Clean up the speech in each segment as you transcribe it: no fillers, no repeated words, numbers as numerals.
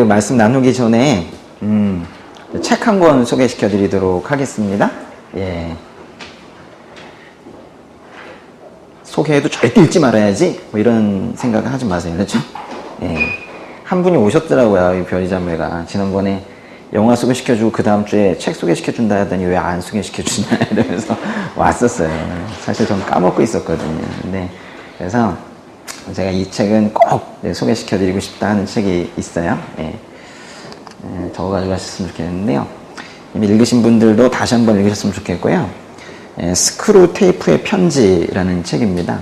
말씀 나누기 전에 책 한 권 소개시켜 드리도록 하겠습니다. 예. 소개해도 절대 읽지 말아야지 뭐 이런 생각을 하지 마세요. 그렇죠? 예. 한 분이 오셨더라고요. 이 별이자매가 지난번에 영화 소개시켜주고 그 다음 주에 책 소개시켜준다 하더니 왜 안 소개시켜주냐 이러면서 왔었어요. 사실 전 까먹고 있었거든요. 근데 그래서 제가 이 책은 꼭 소개시켜드리고 싶다 하는 책이 있어요. 예. 적어가지고 하셨으면 좋겠는데요. 이미 읽으신 분들도 다시 한번 읽으셨으면 좋겠고요. 스크루 테이프의 편지라는 책입니다.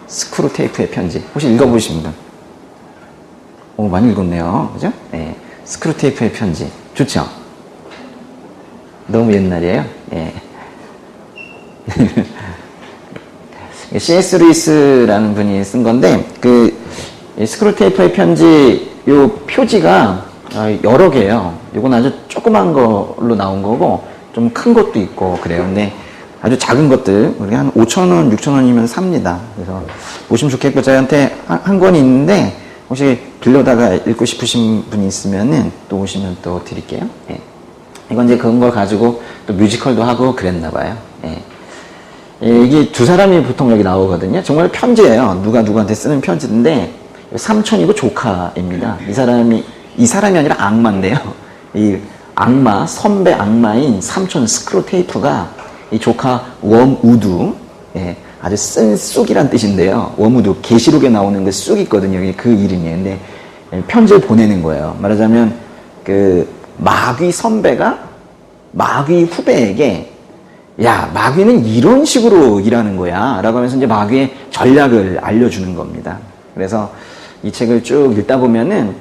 스크루 테이프의 편지. 혹시 읽어보신 분? 오, 많이 읽었네요. 그죠? 네. 스크루 테이프의 편지. 좋죠? 너무 옛날이에요. 예. C.S. 루이스라는 분이 쓴 건데, 스크루 테이프의 편지, 요 표지가 여러 개예요. 이건 아주 조그만 걸로 나온 거고, 좀 큰 것도 있고, 그래요. 근데 아주 작은 것들, 우리가 한 5,000원, 6,000원이면 삽니다. 그래서 보시면 좋겠고, 저한테 한 권이 있는데, 혹시 빌려다가 읽고 싶으신 분이 있으면은 또 오시면 또 드릴게요. 예. 이건 이제 그런 걸 가지고 또 뮤지컬도 하고 그랬나봐요. 예. 이게 두 사람이 보통 여기 나오거든요. 정말 편지예요. 누가 누구한테 쓰는 편지인데, 삼촌이고 조카입니다. 이 사람이 아니라 악마인데요. 이 악마, 선배 악마인 삼촌 스크루 테이프가 이 조카 웜우드, 예, 아주 쓴 쑥이란 뜻인데요. 웜우드, 계시록에 나오는 그 쑥 있거든요. 이게 그 이름이에요. 근데 편지를 보내는 거예요. 말하자면 마귀 선배가 마귀 후배에게 야, 마귀는 이런 식으로 일하는 거야 라고 하면서 이제 마귀의 전략을 알려주는 겁니다. 그래서 이 책을 쭉 읽다 보면은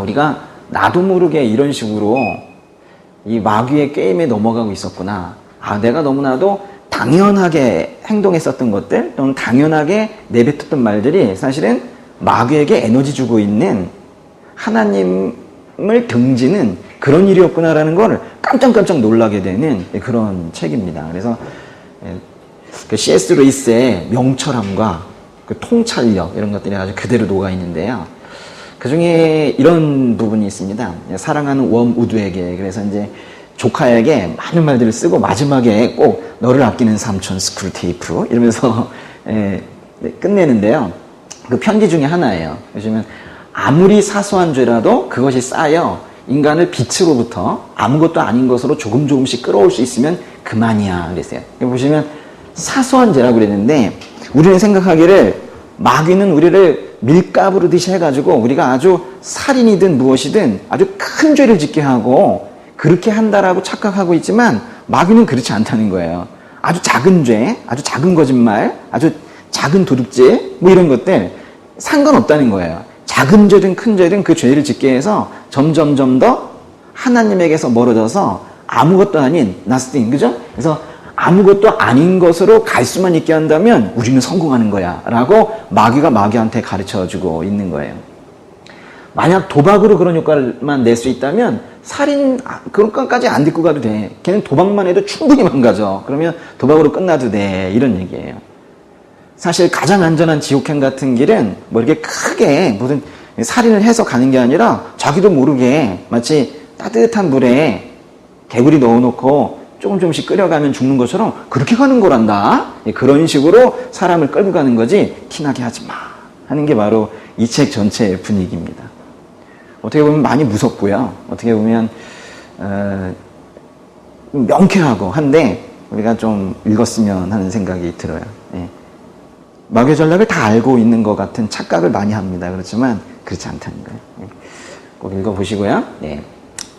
우리가 나도 모르게 이런 식으로 이 마귀의 게임에 넘어가고 있었구나. 내가 너무나도 당연하게 행동했었던 것들 또는 당연하게 내뱉었던 말들이 사실은 마귀에게 에너지 주고 있는 하나님을 등지는 그런 일이었구나라는 걸 깜짝깜짝 놀라게 되는 그런 책입니다. 그래서 C.S. 루이스의 명철함과 통찰력 이런 것들이 아주 그대로 녹아 있는데요. 그 중에 이런 부분이 있습니다. 사랑하는 웜우드에게, 그래서 이제 조카에게 많은 말들을 쓰고 마지막에 꼭 너를 아끼는 삼촌 스크루 테이프 이러면서 끝내는데요. 그 편지 중에 하나예요. 보시면 아무리 사소한 죄라도 그것이 쌓여 인간을 빛으로부터 아무것도 아닌 것으로 조금씩 끌어올 수 있으면 그만이야 그랬어요. 보시면 사소한 죄라고 그랬는데 우리는 생각하기를 마귀는 우리를 밀가부로 듯이 해가지고 우리가 아주 살인이든 무엇이든 아주 큰 죄를 짓게 하고 그렇게 한다라고 착각하고 있지만 마귀는 그렇지 않다는 거예요. 아주 작은 죄, 아주 작은 거짓말, 아주 작은 도둑질 뭐 이런 것들 상관없다는 거예요. 작은 죄든 큰 죄든 그 죄를 짓게 해서 점점 더 하나님에게서 멀어져서 아무것도 아닌 nothing, 그죠? 그래서 아무것도 아닌 것으로 갈 수만 있게 한다면 우리는 성공하는 거야 라고 마귀가 마귀한테 가르쳐주고 있는 거예요. 만약 도박으로 그런 효과만 낼 수 있다면 살인 그런 것까지 안 듣고 가도 돼. 걔는 도박만 해도 충분히 망가져. 그러면 도박으로 끝나도 돼. 이런 얘기예요. 사실 가장 안전한 지옥행 같은 길은 뭐 이렇게 크게 무슨 살인을 해서 가는 게 아니라 자기도 모르게 마치 따뜻한 물에 개구리 넣어놓고 조금씩 끓여가면 죽는 것처럼 그렇게 가는 거란다. 그런 식으로 사람을 끌고 가는 거지 티나게 하지 마 하는 게 바로 이 책 전체의 분위기입니다. 어떻게 보면 많이 무섭고요. 어떻게 보면 명쾌하고 한데 우리가 좀 읽었으면 하는 생각이 들어요. 예. 마귀의 전략을 다 알고 있는 것 같은 착각을 많이 합니다. 그렇지만 그렇지 않다는 거예요. 예. 꼭 읽어보시고요. 예.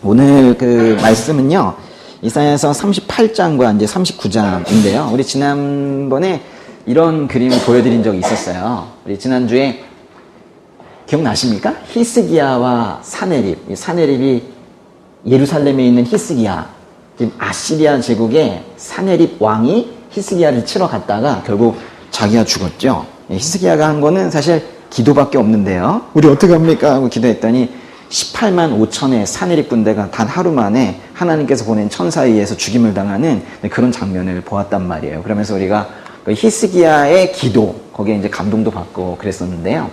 오늘 그 말씀은요. 이사야서 38장과 이제 39장인데요. 우리 지난번에 이런 그림을 보여드린 적이 있었어요. 우리 지난주에 기억나십니까? 히스기야와 사네립. 이 사네립이 예루살렘에 있는 히스기야, 지금 아시리아 제국의 사네립 왕이 히스기야를 치러 갔다가 결국 자기가 죽었죠. 히스기야가 한 거는 사실 기도밖에 없는데요. 우리 어떻게 합니까? 하고 기도했더니 18만 5천의 사네립 군대가 단 하루 만에 하나님께서 보낸 천사에 의해서 죽임을 당하는 그런 장면을 보았단 말이에요. 그러면서 우리가 히스기야의 기도, 거기에 이제 감동도 받고 그랬었는데요.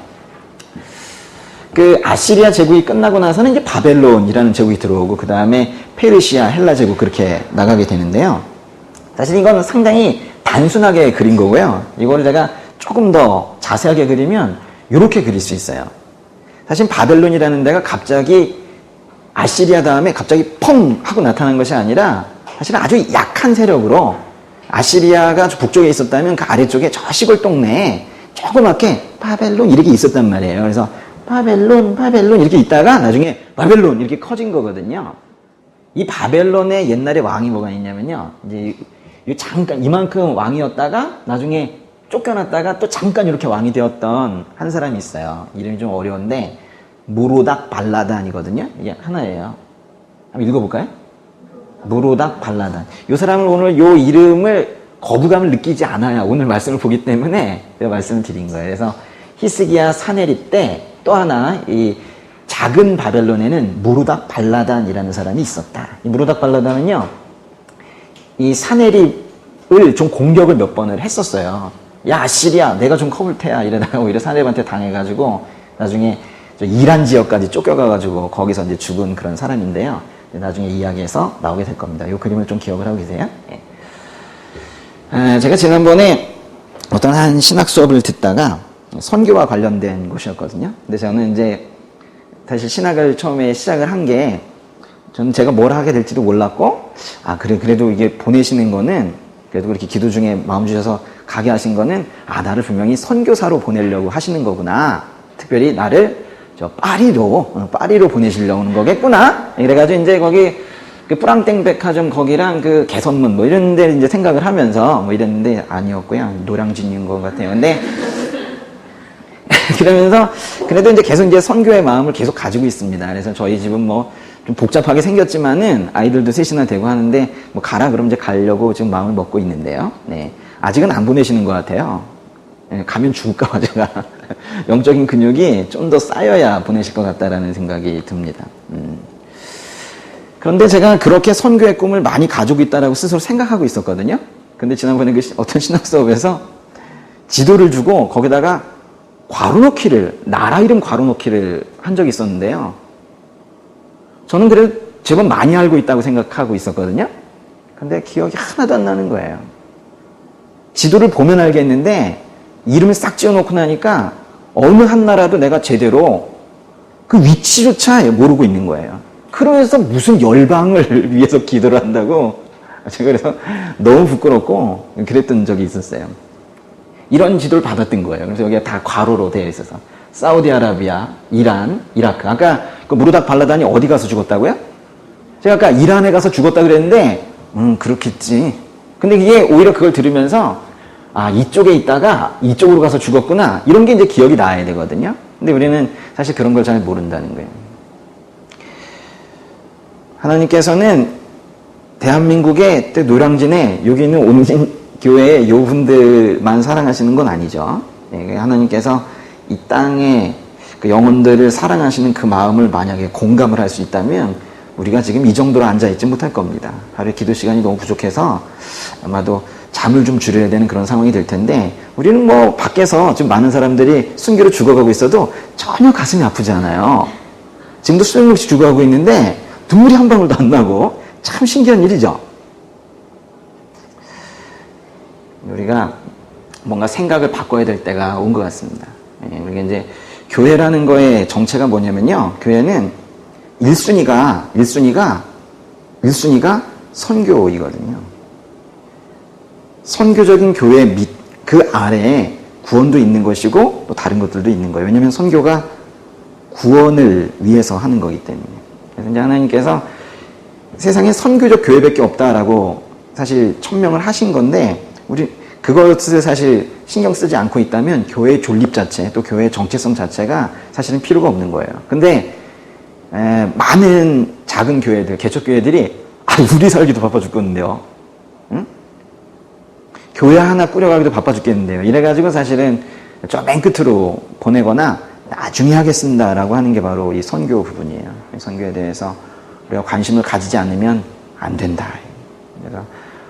그 아시리아 제국이 끝나고 나서는 이제 바벨론이라는 제국이 들어오고 그 다음에 페르시아, 헬라 제국 그렇게 나가게 되는데요. 사실 이건 상당히 단순하게 그린 거고요. 이거를 제가 조금 더 자세하게 그리면 이렇게 그릴 수 있어요. 사실 바벨론이라는 데가 갑자기 아시리아 다음에 갑자기 펑 하고 나타난 것이 아니라 사실 아주 약한 세력으로 아시리아가 북쪽에 있었다면 그 아래쪽에 저 시골 동네에 조그맣게 바벨론 이렇게 있었단 말이에요. 그래서 바벨론 이렇게 있다가 나중에 바벨론 이렇게 커진 거거든요. 이 바벨론의 옛날에 왕이 뭐가 있냐면요. 이제 잠깐 이만큼 왕이었다가 나중에 쫓겨났다가 또 잠깐 이렇게 왕이 되었던 한 사람이 있어요. 이름이 좀 어려운데 무로닥 발라단이거든요. 이게 하나예요. 한번 읽어볼까요? 무로닥 발라단. 이 사람을 오늘 이 이름을 거부감을 느끼지 않아야 오늘 말씀을 보기 때문에 제가 말씀을 드린 거예요. 그래서 히스기야 사내립 때 또 하나 이 작은 바벨론에는 무로닥 발라단이라는 사람이 있었다. 이 무로닥 발라단은요, 이 사내립을 좀 공격을 몇 번을 했었어요. 야, 아시리아, 내가 좀 커볼 테야. 이러다가 오히려 사내립한테 당해가지고 나중에 이란 지역까지 쫓겨가가지고 거기서 이제 죽은 그런 사람인데요. 나중에 이야기에서 나오게 될 겁니다. 이 그림을 좀 기억을 하고 계세요. 제가 지난번에 어떤 한 신학 수업을 듣다가 선교와 관련된 곳이었거든요. 근데 저는 이제 사실 신학을 처음에 시작을 한 게 저는 제가 뭘 하게 될지도 몰랐고, 그래도 이게 보내시는 거는 그래도 그렇게 기도 중에 마음 주셔서 가게 하신 거는 나를 분명히 선교사로 보내려고 하시는 거구나. 특별히 나를 저 파리로 보내시려고 하는 거겠구나. 이래가지고 이제 거기 그 뿌랑땡 백화점 거기랑 그 개선문 뭐 이런 데 이제 생각을 하면서 뭐 이랬는데 아니었고요. 노량진인 것 같아요. 근데 그러면서 그래도 이제 계속 이제 선교의 마음을 계속 가지고 있습니다. 그래서 저희 집은 뭐 좀 복잡하게 생겼지만은 아이들도 셋이나 되고 하는데 뭐 가라 그럼 이제 가려고 지금 마음을 먹고 있는데요. 네. 아직은 안 보내시는 것 같아요. 네, 가면 죽을까 봐 제가 영적인 근육이 좀 더 쌓여야 보내실 것 같다라는 생각이 듭니다. 그런데 제가 그렇게 선교의 꿈을 많이 가지고 있다라고 스스로 생각하고 있었거든요. 근데 지난번에 어떤 신학 수업에서 지도를 주고 거기다가 나라 이름 괄호넣기를 한 적이 있었는데요. 저는 그래도 제법 많이 알고 있다고 생각하고 있었거든요. 근데 기억이 하나도 안 나는 거예요. 지도를 보면 알겠는데 이름을 싹 지어놓고 나니까 어느 한 나라도 내가 제대로 그 위치조차 모르고 있는 거예요. 그러면서 무슨 열방을 위해서 기도를 한다고 제가 그래서 너무 부끄럽고 그랬던 적이 있었어요. 이런 지도를 받았던 거예요. 그래서 여기가 다 괄호로 되어 있어서 사우디아라비아, 이란, 이라크. 아까 그 무르닥 발라단이 어디 가서 죽었다고요? 제가 아까 이란에 가서 죽었다 그랬는데 그렇겠지. 근데 이게 오히려 그걸 들으면서 이쪽에 있다가 이쪽으로 가서 죽었구나. 이런 게 이제 기억이 나야 되거든요. 근데 우리는 사실 그런 걸 잘 모른다는 거예요. 하나님께서는 대한민국의 노량진에 여기 있는 온진 교회의 요분들만 사랑하시는 건 아니죠. 하나님께서 이 땅에 그 영혼들을 사랑하시는 그 마음을 만약에 공감을 할 수 있다면 우리가 지금 이 정도로 앉아있지 못할 겁니다. 하루에 기도 시간이 너무 부족해서 아마도 잠을 좀 줄여야 되는 그런 상황이 될 텐데 우리는 뭐 밖에서 지금 많은 사람들이 순교로 죽어가고 있어도 전혀 가슴이 아프지 않아요. 지금도 수백 명씩 죽어가고 있는데 눈물이 한 방울도 안 나고 참 신기한 일이죠. 우리가 뭔가 생각을 바꿔야 될 때가 온 것 같습니다. 우리가 이제 교회라는 거의 정체가 뭐냐면요. 교회는 1순위가 선교이거든요. 선교적인 교회 밑, 그 아래에 구원도 있는 것이고 또 다른 것들도 있는 거예요. 왜냐하면 선교가 구원을 위해서 하는 거기 때문에. 그래서 이제 하나님께서 세상에 선교적 교회밖에 없다라고 사실 천명을 하신 건데 우리 그것을 사실 신경 쓰지 않고 있다면 교회의 존립 자체 또 교회의 정체성 자체가 사실은 필요가 없는 거예요. 근데 많은 작은 교회들, 개척교회들이 우리 살기도 바빠 죽겠는데요. 응? 교회 하나 꾸려가기도 바빠 죽겠는데요. 이래가지고 사실은 저 맨 끝으로 보내거나 나중에 하겠습니다라고 하는 게 바로 이 선교 부분이에요. 이 선교에 대해서 우리가 관심을 가지지 않으면 안 된다. 그래서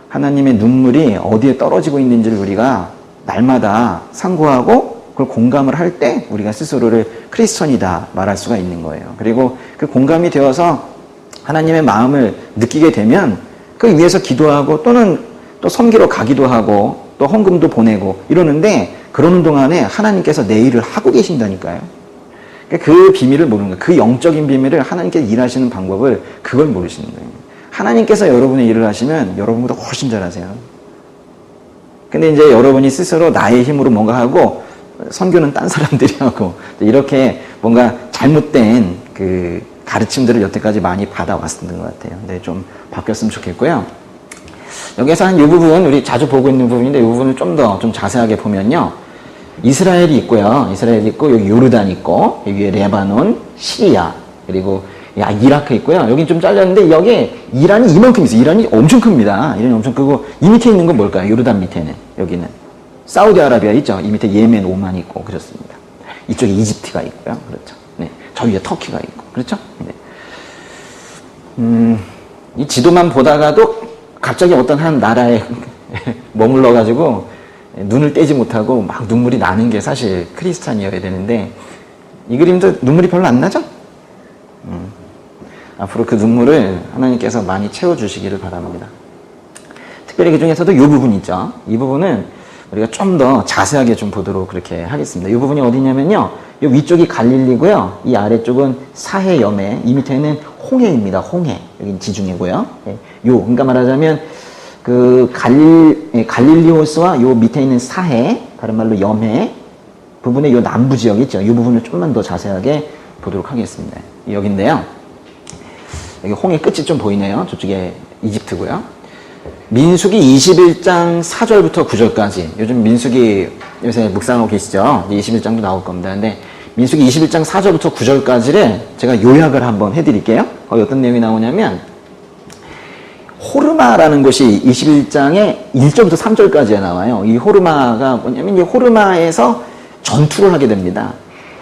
하나님의 눈물이 어디에 떨어지고 있는지를 우리가 날마다 상고하고 그걸 공감을 할 때 우리가 스스로를 크리스천이다 말할 수가 있는 거예요. 그리고 그 공감이 되어서 하나님의 마음을 느끼게 되면 그 위해서 기도하고 또는 또 섬기러 가기도 하고 또 헌금도 보내고 이러는데 그러는 동안에 하나님께서 내 일을 하고 계신다니까요. 그 비밀을 모르는 거예요. 그 영적인 비밀을 하나님께서 일하시는 방법을 그걸 모르시는 거예요. 하나님께서 여러분의 일을 하시면 여러분보다 훨씬 잘하세요. 근데 이제 여러분이 스스로 나의 힘으로 뭔가 하고 선교는 딴 사람들이 하고 이렇게 뭔가 잘못된 그 가르침들을 여태까지 많이 받아왔었던 것 같아요. 근데 좀 바뀌었으면 좋겠고요. 여기에서 한 이 부분 우리 자주 보고 있는 부분인데 이 부분을 좀 더 좀 자세하게 보면요. 이스라엘이 있고요. 이스라엘이 있고 여기 요르단 있고 여기에 레바논, 시리아 그리고 이라크 있고요. 여기 좀 잘렸는데 여기 이란이 이만큼 있어요. 이란이 엄청 큽니다. 이란이 엄청 크고 이 밑에 있는 건 뭘까요? 요르단 밑에는 여기는 사우디아라비아 있죠. 이 밑에 예멘, 오만 있고 그렇습니다. 이쪽에 이집트가 있고요. 그렇죠. 네, 저 위에 터키가 있고 그렇죠. 네. 이 지도만 보다가도 갑자기 어떤 한 나라에 머물러 가지고 눈을 떼지 못하고 막 눈물이 나는 게 사실 크리스찬이어야 되는데 이 그림도 눈물이 별로 안 나죠? 앞으로 그 눈물을 하나님께서 많이 채워주시기를 바랍니다. 특별히 그 중에서도 이 부분 있죠. 이 부분은 우리가 좀 더 자세하게 좀 보도록 그렇게 하겠습니다. 이 부분이 어디냐면요. 이 위쪽이 갈릴리고요. 이 아래쪽은 사해 염해, 이 밑에는 홍해입니다. 홍해. 여긴 지중해고요. 그러니까 말하자면 그 갈릴리호스와 요 밑에 있는 사해, 다른 말로 염해 부분의 요 남부 지역 있죠. 이 부분을 좀만 더 자세하게 보도록 하겠습니다. 여기인데요. 여기 홍해 끝이 좀 보이네요. 저쪽에 이집트고요. 민수기 21장 4절부터 9절까지 요즘 민수기 요새 묵상하고 계시죠? 21장도 나올 겁니다. 근데 민수기 21장 4절부터 9절까지를 제가 요약을 한번 해드릴게요. 거기 어떤 내용이 나오냐면 호르마라는 곳이 21장에 1절부터 3절까지에 나와요. 이 호르마가 뭐냐면 이 호르마에서 전투를 하게 됩니다.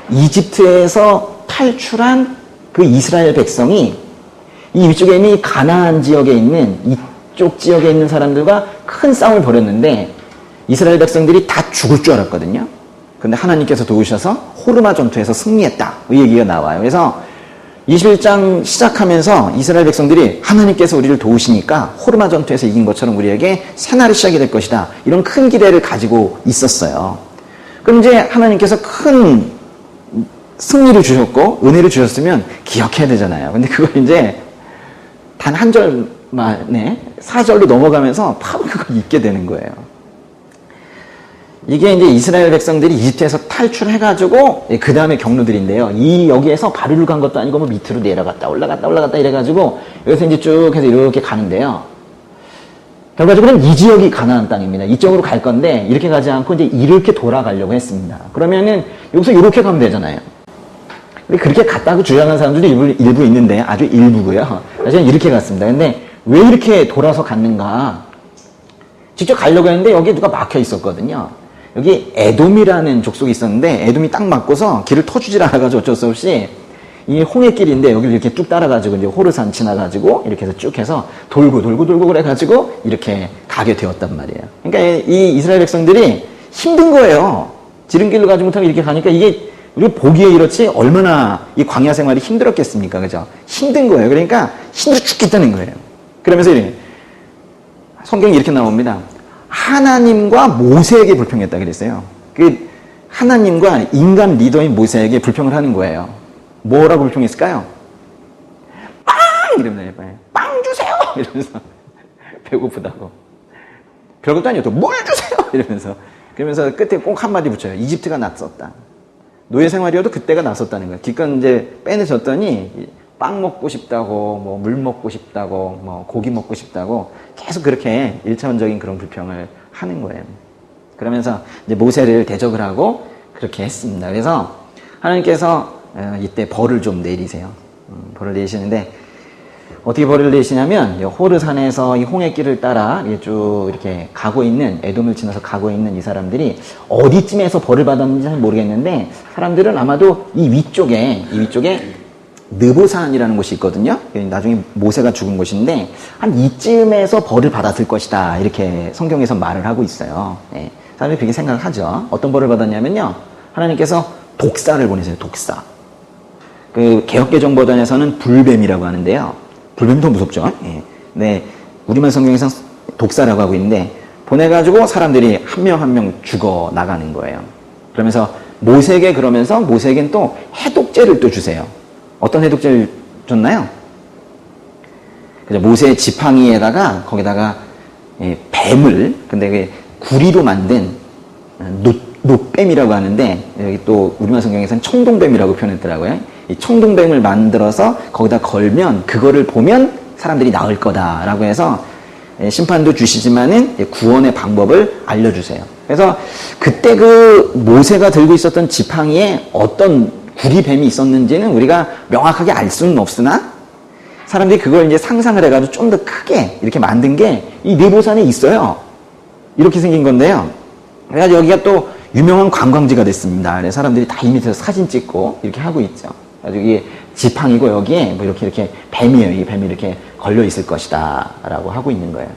이집트에서 탈출한 그 이스라엘 백성이 이 위쪽에 있는 이 가나안 지역에 있는 이쪽 지역에 있는 사람들과 큰 싸움을 벌였는데 이스라엘 백성들이 다 죽을 줄 알았거든요. 근데 하나님께서 도우셔서 호르마 전투에서 승리했다. 이 얘기가 나와요. 그래서 21장 시작하면서 이스라엘 백성들이 하나님께서 우리를 도우시니까 호르마 전투에서 이긴 것처럼 우리에게 새날이 시작이 될 것이다. 이런 큰 기대를 가지고 있었어요. 그럼 이제 하나님께서 큰 승리를 주셨고 은혜를 주셨으면 기억해야 되잖아요. 근데 그걸 이제 단 한 절 만에 4절로 넘어가면서 바로 그걸 잊게 되는 거예요. 이게 이제 이스라엘 백성들이 이집트에서 탈출해가지고 그 다음에 경로들인데요. 여기에서 바로를 간 것도 아니고 뭐 밑으로 내려갔다 올라갔다 이래가지고 여기서 이제 쭉 해서 이렇게 가는데요. 결과적으로는 이 지역이 가나안 땅입니다. 이쪽으로 갈 건데 이렇게 가지 않고 이제 이렇게 돌아가려고 했습니다. 그러면은 여기서 이렇게 가면 되잖아요. 그렇게 갔다고 주장하는 사람들도 일부 있는데 아주 일부고요. 사실은 이렇게 갔습니다. 근데 왜 이렇게 돌아서 갔는가? 직접 가려고 했는데 여기에 누가 막혀 있었거든요. 여기 에돔이라는 족속이 있었는데 에돔이 딱 막고서 길을 터주질 않아가지고 어쩔 수 없이 이 홍해길인데 여기를 이렇게 쭉 따라가지고 이제 호르산 지나가지고 이렇게 해서 쭉 해서 돌고 그래가지고 이렇게 가게 되었단 말이에요. 그러니까 이 이스라엘 백성들이 힘든 거예요. 지름길로 가지 못하고 이렇게 가니까 이게 우리가 보기에 이렇지 얼마나 이 광야 생활이 힘들었겠습니까? 그죠? 힘든 거예요. 그러니까 힘들어 죽겠다는 거예요. 그러면서 성경이 이렇게 나옵니다. 하나님과 모세에게 불평했다 그랬어요. 그 하나님과 인간 리더인 모세에게 불평을 하는 거예요. 뭐라고 불평했을까요? 빵! 이러면서 빵 주세요! 이러면서 배고프다고. 별것도 아니었고 물 주세요! 이러면서 그러면서 끝에 꼭 한마디 붙여요. 이집트가 낯섰다. 노예 생활이어도 그때가 낯섰다는 거예요. 기껏 이제 빼내줬더니 빵 먹고 싶다고, 뭐 물 먹고 싶다고, 뭐 고기 먹고 싶다고 계속 그렇게 일차원적인 그런 불평을 하는 거예요. 그러면서 이제 모세를 대적을 하고 그렇게 했습니다. 그래서 하나님께서 이때 벌을 좀 내리세요. 벌을 내리시는데 어떻게 벌을 내리시냐면 호르산에서 이 홍해길을 따라 쭉 이렇게 가고 있는 에돔을 지나서 가고 있는 이 사람들이 어디쯤에서 벌을 받았는지 잘 모르겠는데 사람들은 아마도 이 위쪽에 느보산이라는 곳이 있거든요. 나중에 모세가 죽은 곳인데 한 이쯤에서 벌을 받았을 것이다. 이렇게 성경에서 말을 하고 있어요. 네. 사람들이 그렇게 생각을 하죠. 어떤 벌을 받았냐면요. 하나님께서 독사를 보내세요. 독사. 그 개역개정 버전에서는 불뱀이라고 하는데요. 불뱀이 더 무섭죠. 예. 네, 우리말 성경에서 독사라고 하고 있는데 보내가지고 사람들이 한 명 한 명 죽어 나가는 거예요. 그러면서 모세에게 그러면서 모세에겐 또 해독제를 또 주세요. 어떤 해독제를 줬나요? 모세의 지팡이에다가 거기다가 뱀을, 근데 그 구리로 만든 놋뱀이라고 하는데 여기 또 우리말 성경에서는 청동뱀이라고 표현했더라고요. 이 청동뱀을 만들어서 거기다 걸면 그거를 보면 사람들이 나을 거다라고 해서 심판도 주시지만은 구원의 방법을 알려주세요. 그래서 그때 그 모세가 들고 있었던 지팡이에 어떤 구리뱀이 있었는지는 우리가 명확하게 알 수는 없으나 사람들이 그걸 이제 상상을 해가지고 좀 더 크게 이렇게 만든 게 이 느보산에 있어요. 이렇게 생긴 건데요. 그래서 여기가 또 유명한 관광지가 됐습니다. 그래서 사람들이 다 이 밑에서 사진 찍고 이렇게 하고 있죠. 그래서 이게 지팡이고 여기에 뭐 이렇게 뱀이에요. 이 뱀이 이렇게 걸려 있을 것이다 라고 하고 있는 거예요.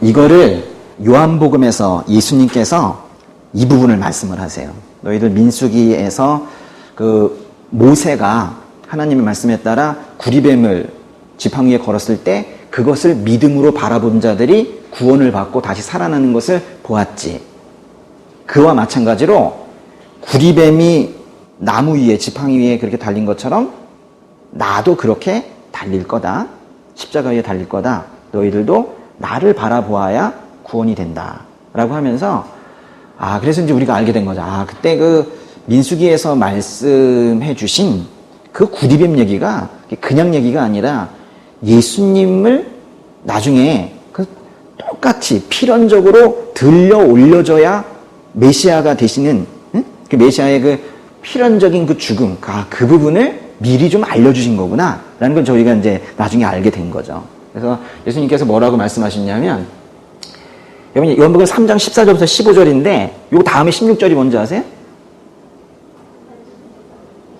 이거를 요한복음에서 예수님께서 이 부분을 말씀을 하세요. 너희들 민수기에서 그 모세가 하나님의 말씀에 따라 구리뱀을 지팡이에 걸었을 때 그것을 믿음으로 바라본 자들이 구원을 받고 다시 살아나는 것을 보았지. 그와 마찬가지로 구리뱀이 나무 위에 지팡이 위에 그렇게 달린 것처럼 나도 그렇게 달릴 거다. 십자가 위에 달릴 거다. 너희들도 나를 바라보아야 구원이 된다. 라고 하면서 그래서 이제 우리가 알게 된 거죠. 그때 그 민수기에서 말씀해 주신 그 구리뱀 얘기가 그냥 얘기가 아니라 예수님을 나중에 그 똑같이 필연적으로 들려 올려줘야 메시아가 되시는 그 메시아의 그 필연적인 그 죽음, 그 부분을 미리 좀 알려주신 거구나 라는 걸 저희가 이제 나중에 알게 된 거죠. 그래서 예수님께서 뭐라고 말씀하셨냐면 여러분 요한복음 3장 14절부터 15절인데 요 다음에 16절이 뭔지 아세요?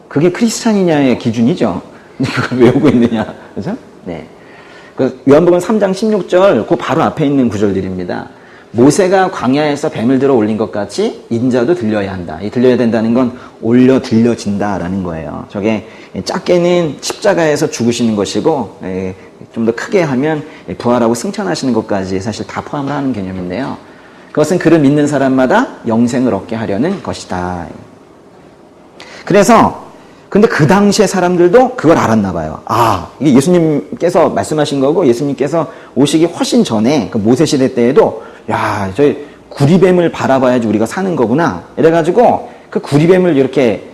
그게 크리스찬이냐의 기준이죠. 그걸 외우고 있느냐, 그죠? 네. 그 요한복음 3장 16절, 그 바로 앞에 있는 구절들입니다. 모세가 광야에서 뱀을 들어 올린 것 같이 인자도 들려야 한다. 이 들려야 된다는 건 올려 들려진다라는 거예요. 저게 작게는 십자가에서 죽으시는 것이고, 좀 더 크게 하면 부활하고 승천하시는 것까지 사실 다 포함을 하는 개념인데요. 그것은 그를 믿는 사람마다 영생을 얻게 하려는 것이다. 그래서 근데 그 당시에 사람들도 그걸 알았나 봐요. 이게 예수님께서 말씀하신 거고 예수님께서 오시기 훨씬 전에 그 모세 시대 때에도 저희 구리뱀을 바라봐야지 우리가 사는 거구나. 이래가지고 그 구리뱀을 이렇게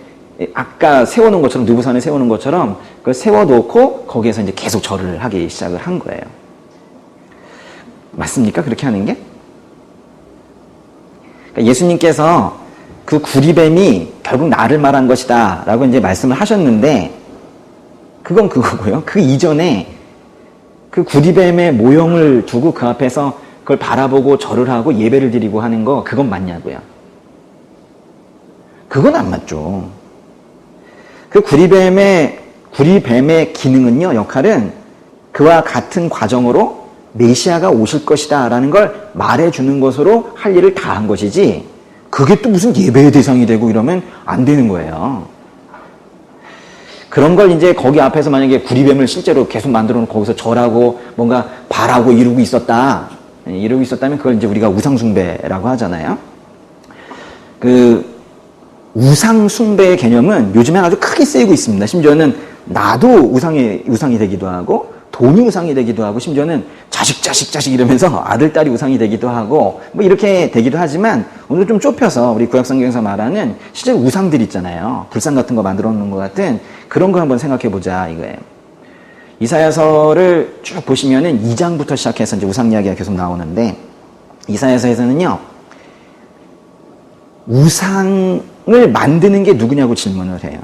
아까 세워놓은 것처럼 느부산에 세워놓은 것처럼 그걸 세워놓고 거기에서 이제 계속 절을 하기 시작을 한 거예요. 맞습니까? 그렇게 하는 게? 그러니까 예수님께서 그 구리뱀이 결국 나를 말한 것이다 라고 이제 말씀을 하셨는데 그건 그거고요. 그 이전에 그 구리뱀의 모형을 두고 그 앞에서 그걸 바라보고 절을 하고 예배를 드리고 하는 거 그건 맞냐고요. 그건 안 맞죠. 그 구리뱀의 기능은요, 역할은 그와 같은 과정으로 메시아가 오실 것이다 라는 걸 말해주는 것으로 할 일을 다 한 것이지 그게 또 무슨 예배의 대상이 되고 이러면 안 되는 거예요. 그런 걸 이제 거기 앞에서 만약에 구리뱀을 실제로 계속 만들어 놓고 거기서 절하고 뭔가 바라고 이루고 있었다면 그걸 이제 우리가 우상숭배라고 하잖아요. 그 우상숭배의 개념은 요즘에 아주 크게 쓰이고 있습니다. 심지어는 나도 우상이 되기도 하고 돈이 우상이 되기도 하고 심지어는 자식 이러면서 아들, 딸이 우상이 되기도 하고 뭐 이렇게 되기도 하지만 오늘 좀 좁혀서 우리 구약성경에서 말하는 실제 우상들 있잖아요. 불상 같은 거 만들어 놓는 것 같은 그런 걸 한번 생각해 보자 이거예요. 이사야서를 쭉 보시면은 2장부터 시작해서 이제 우상 이야기가 계속 나오는데 이사야서에서는요. 우상을 만드는 게 누구냐고 질문을 해요.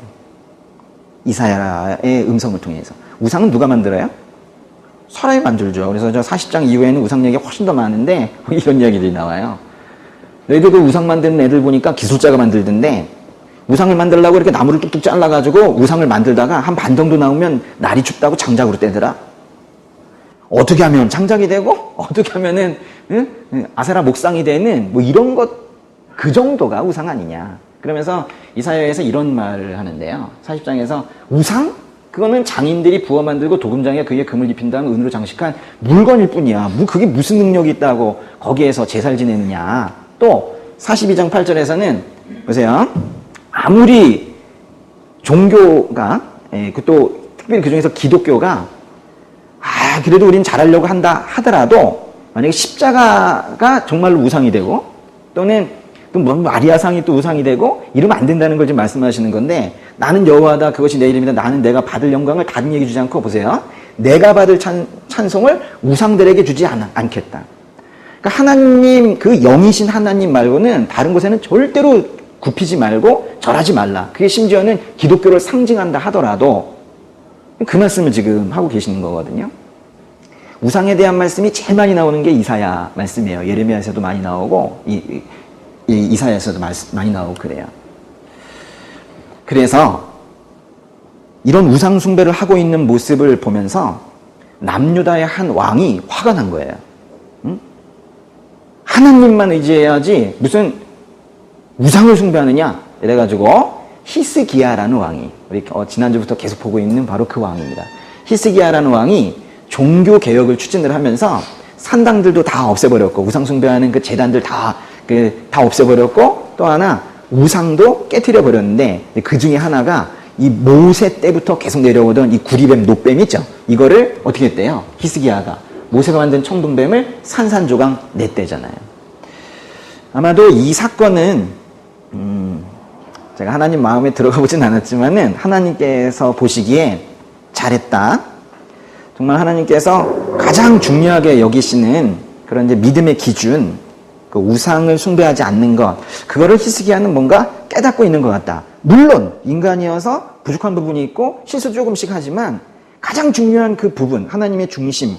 이사야의 음성을 통해서. 우상은 누가 만들어요? 사람이 만들죠. 그래서 저 40장 이후에는 우상 얘기가 훨씬 더 많은데 이런 이야기들이 나와요. 너희들 그 우상 만드는 애들 보니까 기술자가 만들던데 우상을 만들려고 이렇게 나무를 뚝뚝 잘라가지고 우상을 만들다가 한 반 정도 나오면 날이 춥다고 장작으로 떼더라. 어떻게 하면 장작이 되고 어떻게 하면은 아세라 목상이 되는 뭐 이런 것 그 정도가 우상 아니냐. 그러면서 이사야에서 이런 말을 하는데요. 40장에서 우상? 그거는 장인들이 부어 만들고 도금장에 그에 금을 입힌 다음 은으로 장식한 물건일 뿐이야. 그게 무슨 능력이 있다고 거기에서 제사를 지내느냐. 또 42장 8절에서는 보세요. 아무리 종교가 또 특별히 그중에서 기독교가 그래도 우린 잘하려고 한다 하더라도 만약에 십자가가 정말로 우상이 되고 또는 또 마리아상이 또 우상이 되고 이러면 안 된다는 걸 지금 말씀하시는 건데 나는 여호와다 그것이 내 이름이다 나는 내가 받을 영광을 다른 얘기 주지 않고 보세요. 내가 받을 찬송을 우상들에게 주지 않겠다. 그러니까 하나님 그 영이신 하나님 말고는 다른 곳에는 절대로 굽히지 말고 절하지 말라. 그게 심지어는 기독교를 상징한다 하더라도 그 말씀을 지금 하고 계시는 거거든요. 우상에 대한 말씀이 제일 많이 나오는 게 이사야 말씀이에요. 예레미야에서도 많이 나오고 이사야에서도 많이 나오고 그래요. 그래서 이런 우상 숭배를 하고 있는 모습을 보면서 남유다의 한 왕이 화가 난 거예요. 응? 하나님만 의지해야지 무슨 우상을 숭배하느냐 이래가지고 히스기야라는 왕이 우리 지난주부터 계속 보고 있는 바로 그 왕입니다. 히스기야라는 왕이 종교 개혁을 추진을 하면서 산당들도 다 없애버렸고 우상 숭배하는 그 제단들 다 없애버렸고 또 하나 우상도 깨트려 버렸는데 그 중에 하나가 이 모세 때부터 계속 내려오던 이 구리뱀 노뱀 있죠. 이거를 어떻게 했대요? 히스기야가 모세가 만든 청동뱀을 산산조각 냈대잖아요. 아마도 이 사건은 제가 하나님 마음에 들어가 보진 않았지만은 하나님께서 보시기에 잘했다. 정말 하나님께서 가장 중요하게 여기시는 그런 이제 믿음의 기준, 그 우상을 숭배하지 않는 것, 그거를 히스기야는 뭔가 깨닫고 있는 것 같다. 물론 인간이어서 부족한 부분이 있고 실수 조금씩 하지만 가장 중요한 그 부분, 하나님의 중심,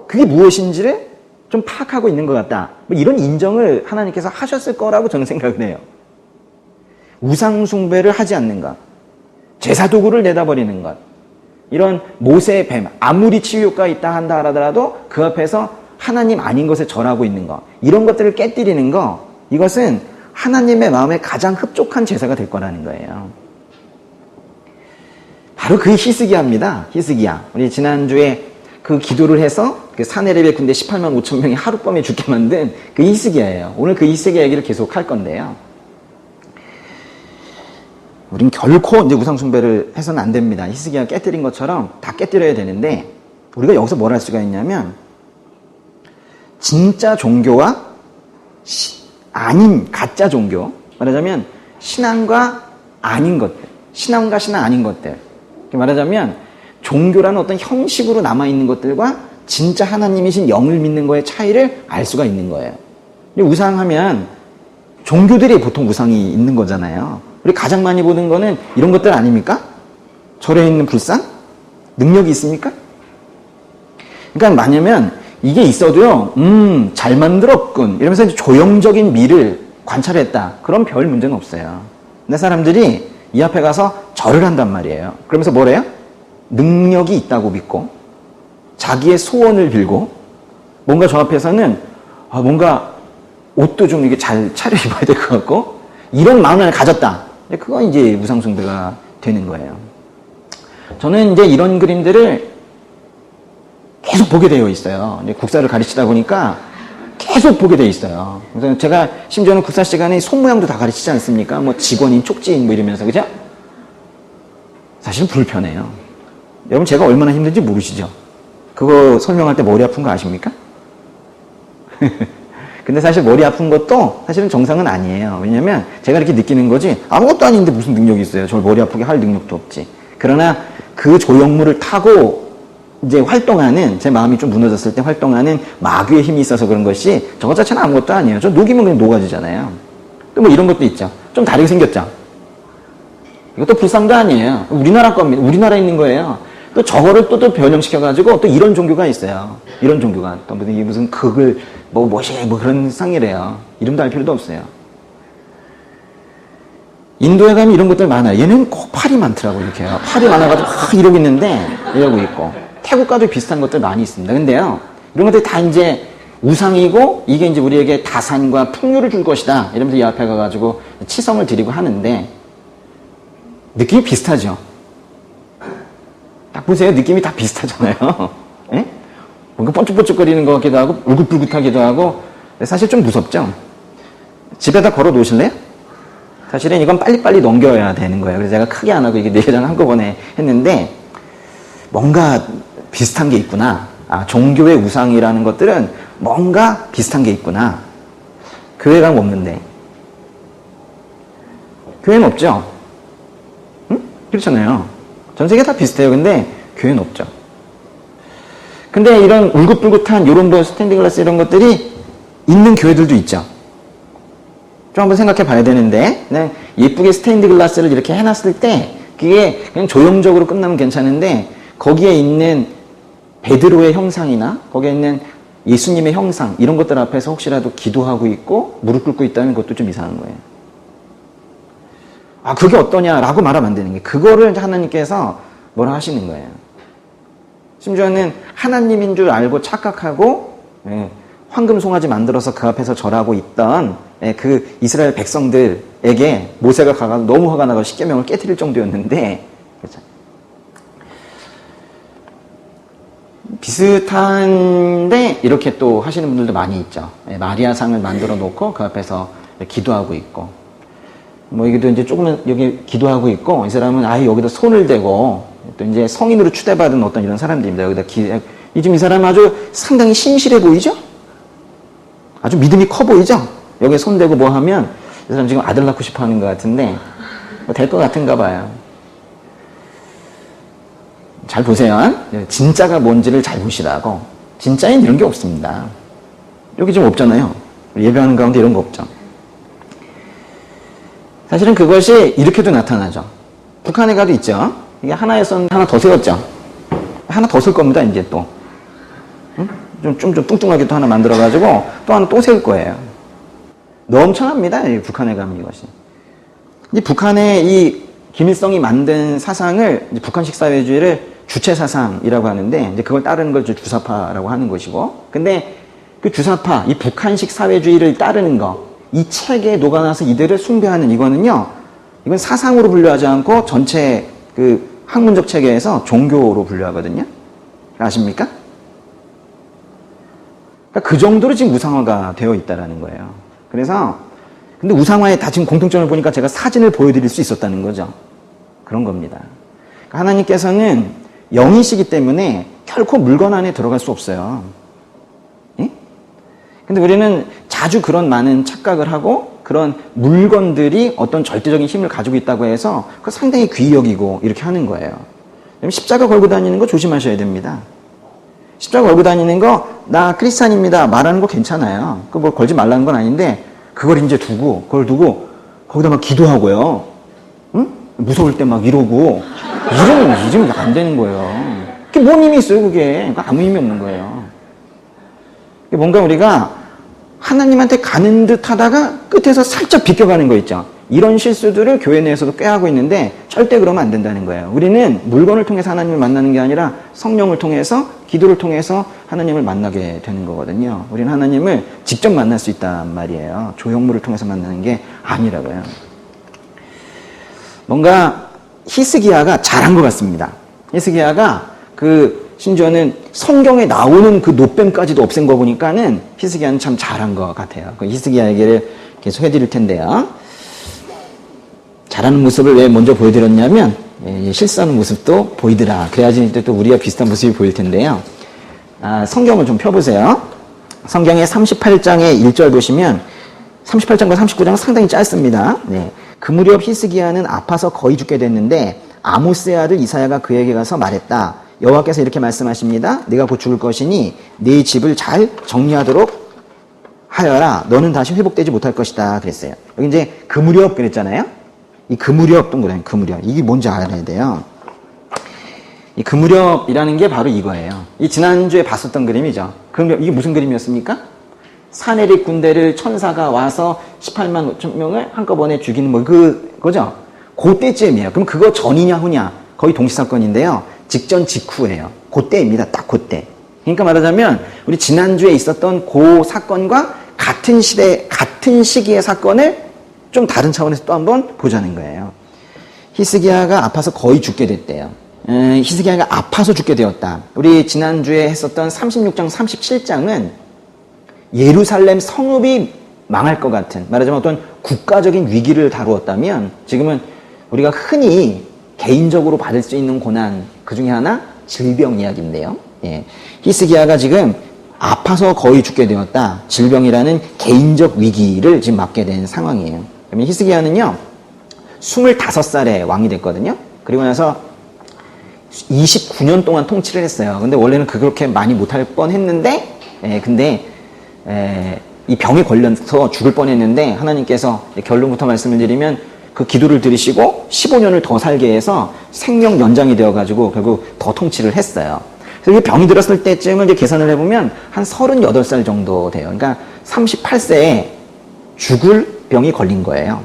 그게 무엇인지를 좀 파악하고 있는 것 같다. 뭐 이런 인정을 하나님께서 하셨을 거라고 저는 생각을 해요. 우상 숭배를 하지 않는 것, 제사 도구를 내다버리는 것, 이런 모세의 뱀, 아무리 치유효과가 있다 한다 하더라도 그 앞에서 하나님 아닌 것에 절하고 있는 것, 이런 것들을 깨뜨리는 것, 이것은 하나님의 마음에 가장 흡족한 제사가 될 거라는 거예요. 바로 그 히스기야입니다. 히스기야. 우리 지난주에 그 기도를 해서 그 사내레벨 군대 18만 5천 명이 하룻밤에 죽게 만든 그 히스기야예요. 오늘 그 히스기야 얘기를 계속 할 건데요. 우린 결코 이제 우상숭배를 해서는 안 됩니다. 히스기야가 깨뜨린 것처럼 다 깨뜨려야 되는데 우리가 여기서 뭘 할 수가 있냐면 진짜 종교와 아닌 가짜 종교, 말하자면 신앙과 아닌 것들, 신앙과 신앙 아닌 것들, 말하자면 종교라는 어떤 형식으로 남아있는 것들과 진짜 하나님이신 영을 믿는 거의 차이를 알 수가 있는 거예요. 우상하면 종교들이 보통 우상이 있는 거잖아요. 우리 가장 많이 보는 거는 이런 것들 아닙니까? 절에 있는 불상? 능력이 있습니까? 그러니까 뭐냐면 이게 있어도요, 잘 만들었군 이러면서 이제 조형적인 미를 관찰했다. 그럼 별 문제는 없어요. 근데 사람들이 이 앞에 가서 절을 한단 말이에요. 그러면서 뭐래요? 능력이 있다고 믿고 자기의 소원을 빌고 뭔가 저 앞에서는 뭔가 옷도 좀 이게 잘 차려입어야 될 것 같고 이런 마음을 가졌다. 그건 이제 우상숭배가 되는 거예요. 저는 이제 이런 그림들을 계속 보게 되어 있어요. 이제 국사를 가르치다 보니까 계속 보게 되어 있어요. 그래서 제가 심지어는 국사 시간에 손 모양도 다 가르치지 않습니까? 뭐 직원인, 촉지인 뭐 이러면서, 그죠? 사실은 불편해요. 여러분 제가 얼마나 힘든지 모르시죠? 그거 설명할 때 머리 아픈 거 아십니까? 근데 사실 머리 아픈 것도 사실은 정상은 아니에요. 왜냐면 제가 이렇게 느끼는 거지 아무것도 아닌데 무슨 능력이 있어요. 저를 머리 아프게 할 능력도 없지. 그러나 그 조형물을 타고 이제 활동하는, 제 마음이 좀 무너졌을 때 활동하는 마귀의 힘이 있어서 그런 것이 저것 자체는 아무것도 아니에요. 저 녹이면 그냥 녹아지잖아요. 또 뭐 이런 것도 있죠. 좀 다르게 생겼죠. 이것도 불상도 아니에요. 우리나라 겁니다. 우리나라에 있는 거예요. 또 저거를 또 변형시켜가지고 또 이런 종교가 있어요. 이런 종교가. 또 무슨 극을, 뭐시, 그런 상이래요. 이름도 알 필요도 없어요. 인도에 가면 이런 것들 많아요. 얘는 꼭 팔이 많더라고요. 이렇게. 팔이 많아가지고 막 이러고 있는데, 이러고 있고. 태국 가도 비슷한 것들 많이 있습니다. 근데요, 이런 것들이 다 이제 우상이고 이게 이제 우리에게 다산과 풍요를 줄 것이다. 이러면서 이 앞에 가가지고 치성을 드리고 하는데 느낌이 비슷하죠. 딱 보세요. 느낌이 다 비슷하잖아요. 예? 뭔가 번쩍번쩍거리는 것 같기도 하고 울긋불긋하기도 하고 사실 좀 무섭죠. 집에다 걸어 놓으실래요? 사실은 이건 빨리빨리 넘겨야 되는 거예요. 그래서 제가 크게 안 하고 이게 4장 한꺼번에 했는데 뭔가 비슷한 게 있구나. 종교의 우상이라는 것들은 뭔가 비슷한 게 있구나. 교회가 없는데. 교회는 없죠? 응? 그렇잖아요. 전 세계 다 비슷해요. 근데 교회는 없죠. 근데 이런 울긋불긋한 이런 뭐 스탠드 글라스 이런 것들이 있는 교회들도 있죠. 좀 한번 생각해 봐야 되는데 그냥 예쁘게 스테인드 글라스를 이렇게 해놨을 때 그게 그냥 조형적으로 끝나면 괜찮은데 거기에 있는 베드로의 형상이나 거기에 있는 예수님의 형상 이런 것들 앞에서 혹시라도 기도하고 있고 무릎 꿇고 있다면 그것도 좀 이상한 거예요. 그게 어떠냐라고 말하면 안 되는 게 그거를 하나님께서 뭐라 하시는 거예요. 심지어는 하나님인 줄 알고 착각하고 황금 송아지 만들어서 그 앞에서 절하고 있던 그 이스라엘 백성들에게 모세가 가서 너무 화가 나서 십계명을 깨트릴 정도였는데 그렇죠? 비슷한데 이렇게 또 하시는 분들도 많이 있죠. 마리아상을 만들어 놓고 그 앞에서 기도하고 있고 뭐 여기도 이제 조금은 여기 기도하고 있고 이 사람은 아예 여기다 손을 대고 또 이제 성인으로 추대받은 어떤 이런 사람들입니다. 여기다 지금 이 사람 아주 상당히 신실해 보이죠? 아주 믿음이 커 보이죠? 여기에 손대고 뭐 하면 이 사람 지금 아들 낳고 싶어 하는 것 같은데 될 것 같은가 봐요. 잘 보세요. 진짜가 뭔지를 잘 보시라고. 진짜엔 이런 게 없습니다. 여기 지금 없잖아요. 예배하는 가운데 이런 거 없죠. 사실은 그것이 이렇게도 나타나죠. 북한에 가도 있죠. 이게 하나의 선 하나 더 세웠죠. 하나 더 쓸 겁니다. 이제 또. 좀 뚱뚱하게 또 하나 만들어가지고 또 하나 또 세울 거예요. 넘쳐납니다. 북한에 가면 이것이. 이 북한의 이 김일성이 만든 사상을 이제 북한식 사회주의를 주체 사상이라고 하는데 이제 그걸 따르는 걸 주사파라고 하는 것이고, 근데 그 주사파, 이 북한식 사회주의를 따르는 거, 이 책에 녹아나서 이들을 숭배하는 이거는요, 이건 사상으로 분류하지 않고 전체 그 학문적 체계에서 종교로 분류하거든요. 아십니까? 그러니까 그 정도로 지금 우상화가 되어 있다라는 거예요. 그래서 근데 우상화에 다 지금 공통점을 보니까 제가 사진을 보여드릴 수 있었다는 거죠. 그런 겁니다. 그러니까 하나님께서는 영이시기 때문에 결코 물건 안에 들어갈 수 없어요. 예? 근데 우리는 자주 그런 많은 착각을 하고 그런 물건들이 어떤 절대적인 힘을 가지고 있다고 해서 그거 상당히 귀히 여기고 이렇게 하는 거예요. 십자가 걸고 다니는 거 조심하셔야 됩니다. 십자가 걸고 다니는 거, 나 크리스찬입니다 말하는 거 괜찮아요. 그거 뭐 걸지 말라는 건 아닌데 그걸 이제 두고, 그걸 두고 거기다 막 기도하고요. 응? 무서울 때 막 이러고 이러면 안 되는 거예요. 그게 뭔 힘이 있어요, 그게. 아무 힘이 없는 거예요. 뭔가 우리가 하나님한테 가는 듯 하다가 끝에서 살짝 비껴가는 거 있죠. 이런 실수들을 교회 내에서도 꽤 하고 있는데 절대 그러면 안 된다는 거예요. 우리는 물건을 통해서 하나님을 만나는 게 아니라 성령을 통해서, 기도를 통해서 하나님을 만나게 되는 거거든요. 우리는 하나님을 직접 만날 수 있단 말이에요. 조형물을 통해서 만나는 게 아니라고요. 뭔가 히스기야가 잘한 것 같습니다. 히스기야가 심지어는 성경에 나오는 그 노뱀까지도 없앤 거 보니까는 히스기야는 참 잘한 것 같아요. 그 히스기야 얘기를 계속 해드릴 텐데요. 잘하는 모습을 왜 먼저 보여드렸냐면 실수하는 모습도 보이더라. 그래야지 또 우리와 비슷한 모습이 보일 텐데요. 성경을 좀 펴보세요. 성경의 38장의 1절 보시면 38장과 39장은 상당히 짧습니다. 네. 그 무렵 히스기야는 아파서 거의 죽게 됐는데 아모스의 아들 이사야가 그에게 가서 말했다. 여호와께서 이렇게 말씀하십니다. 네가 곧 죽을 것이니 네 집을 잘 정리하도록 하여라. 너는 다시 회복되지 못할 것이다. 그랬어요. 여기 이제 그 무렵 그랬잖아요. 이 그 무렵 동그라미 그 무렵 이게 뭔지 알아야 돼요. 이 그 무렵이라는 게 바로 이거예요. 이 지난주에 봤었던 그림이죠. 이게 무슨 그림이었습니까? 사내립 군대를 천사가 와서 18만 5천 명을 한꺼번에 죽이는 뭐 그거죠. 그때쯤이에요. 그럼 그거 전이냐 후냐 거의 동시사건인데요. 직전 직후예요. 그때입니다. 딱 그때. 그러니까 말하자면 우리 지난주에 있었던 그 사건과 같은 시기의 사건을 좀 다른 차원에서 또 한번 보자는 거예요. 히스기야가 아파서 거의 죽게 됐대요. 히스기야가 아파서 죽게 되었다. 우리 지난주에 했었던 36장, 37장은 예루살렘 성읍이 망할 것 같은, 말하자면 어떤 국가적인 위기를 다루었다면, 지금은 우리가 흔히 개인적으로 받을 수 있는 고난, 그 중에 하나 질병 이야기인데요. 예. 히스기야가 지금 아파서 거의 죽게 되었다. 질병이라는 개인적 위기를 지금 맞게 된 상황이에요. 그러면 히스기야는요, 25살에 왕이 됐거든요. 그리고 나서 29년 동안 통치를 했어요. 근데 원래는 그렇게 많이 못할 뻔 했는데, 이 병이 걸려서 죽을 뻔 했는데, 하나님께서 결론부터 말씀을 드리면 그 기도를 들으시고 15년을 더 살게 해서 생명 연장이 되어가지고 결국 더 통치를 했어요. 그래서 이 병이 들었을 때쯤을 이제 계산을 해보면 한 38살 정도 돼요. 그러니까 38세에 죽을 병이 걸린 거예요.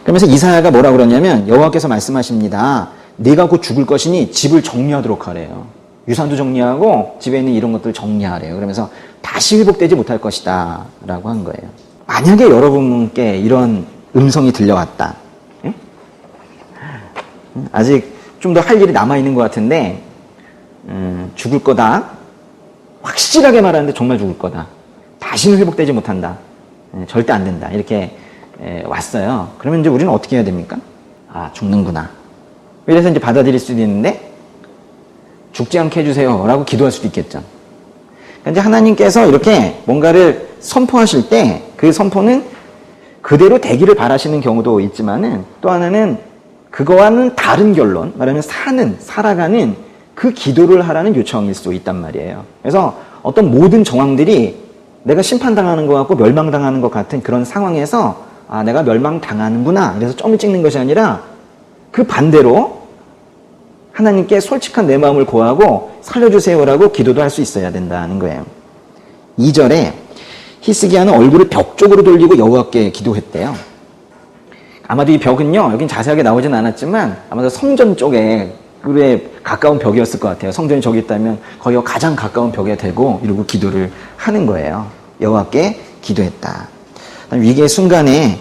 그러면서 이사야가 뭐라 그러냐면 여호와께서 말씀하십니다. 네가 곧 죽을 것이니 집을 정리하도록 하래요. 유산도 정리하고 집에 있는 이런 것들을 정리하래요. 그러면서 다시 회복되지 못할 것이다 라고 한 거예요. 만약에 여러분께 이런 음성이 들려왔다. 응? 아직 좀 더 할 일이 남아있는 것 같은데 죽을 거다. 확실하게 말하는데 정말 죽을 거다. 다시는 회복되지 못한다. 절대 안 된다. 이렇게 왔어요. 그러면 이제 우리는 어떻게 해야 됩니까? 아, 죽는구나. 이래서 이제 받아들일 수도 있는데 죽지 않게 해주세요 라고 기도할 수도 있겠죠. 그러니까 이제 하나님께서 이렇게 뭔가를 선포하실 때 그 선포는 그대로 되기를 바라시는 경우도 있지만은 또 하나는 그거와는 다른 결론, 말하면 살아가는 그 기도를 하라는 요청일 수도 있단 말이에요. 그래서 어떤 모든 정황들이 내가 심판당하는 것 같고 멸망당하는 것 같은 그런 상황에서 아, 내가 멸망당하는구나. 그래서 점을 찍는 것이 아니라 그 반대로 하나님께 솔직한 내 마음을 고하고 살려주세요라고 기도도 할 수 있어야 된다는 거예요. 2절에 히스기야는 얼굴을 벽 쪽으로 돌리고 여호와께 기도했대요. 아마도 이 벽은요, 여긴 자세하게 나오진 않았지만 아마도 성전 쪽에 가까운 벽이었을 것 같아요. 성전이 저기 있다면 거기가 가장 가까운 벽에 대고 이러고 기도를 하는 거예요. 여호와께 기도했다. 위기의 순간에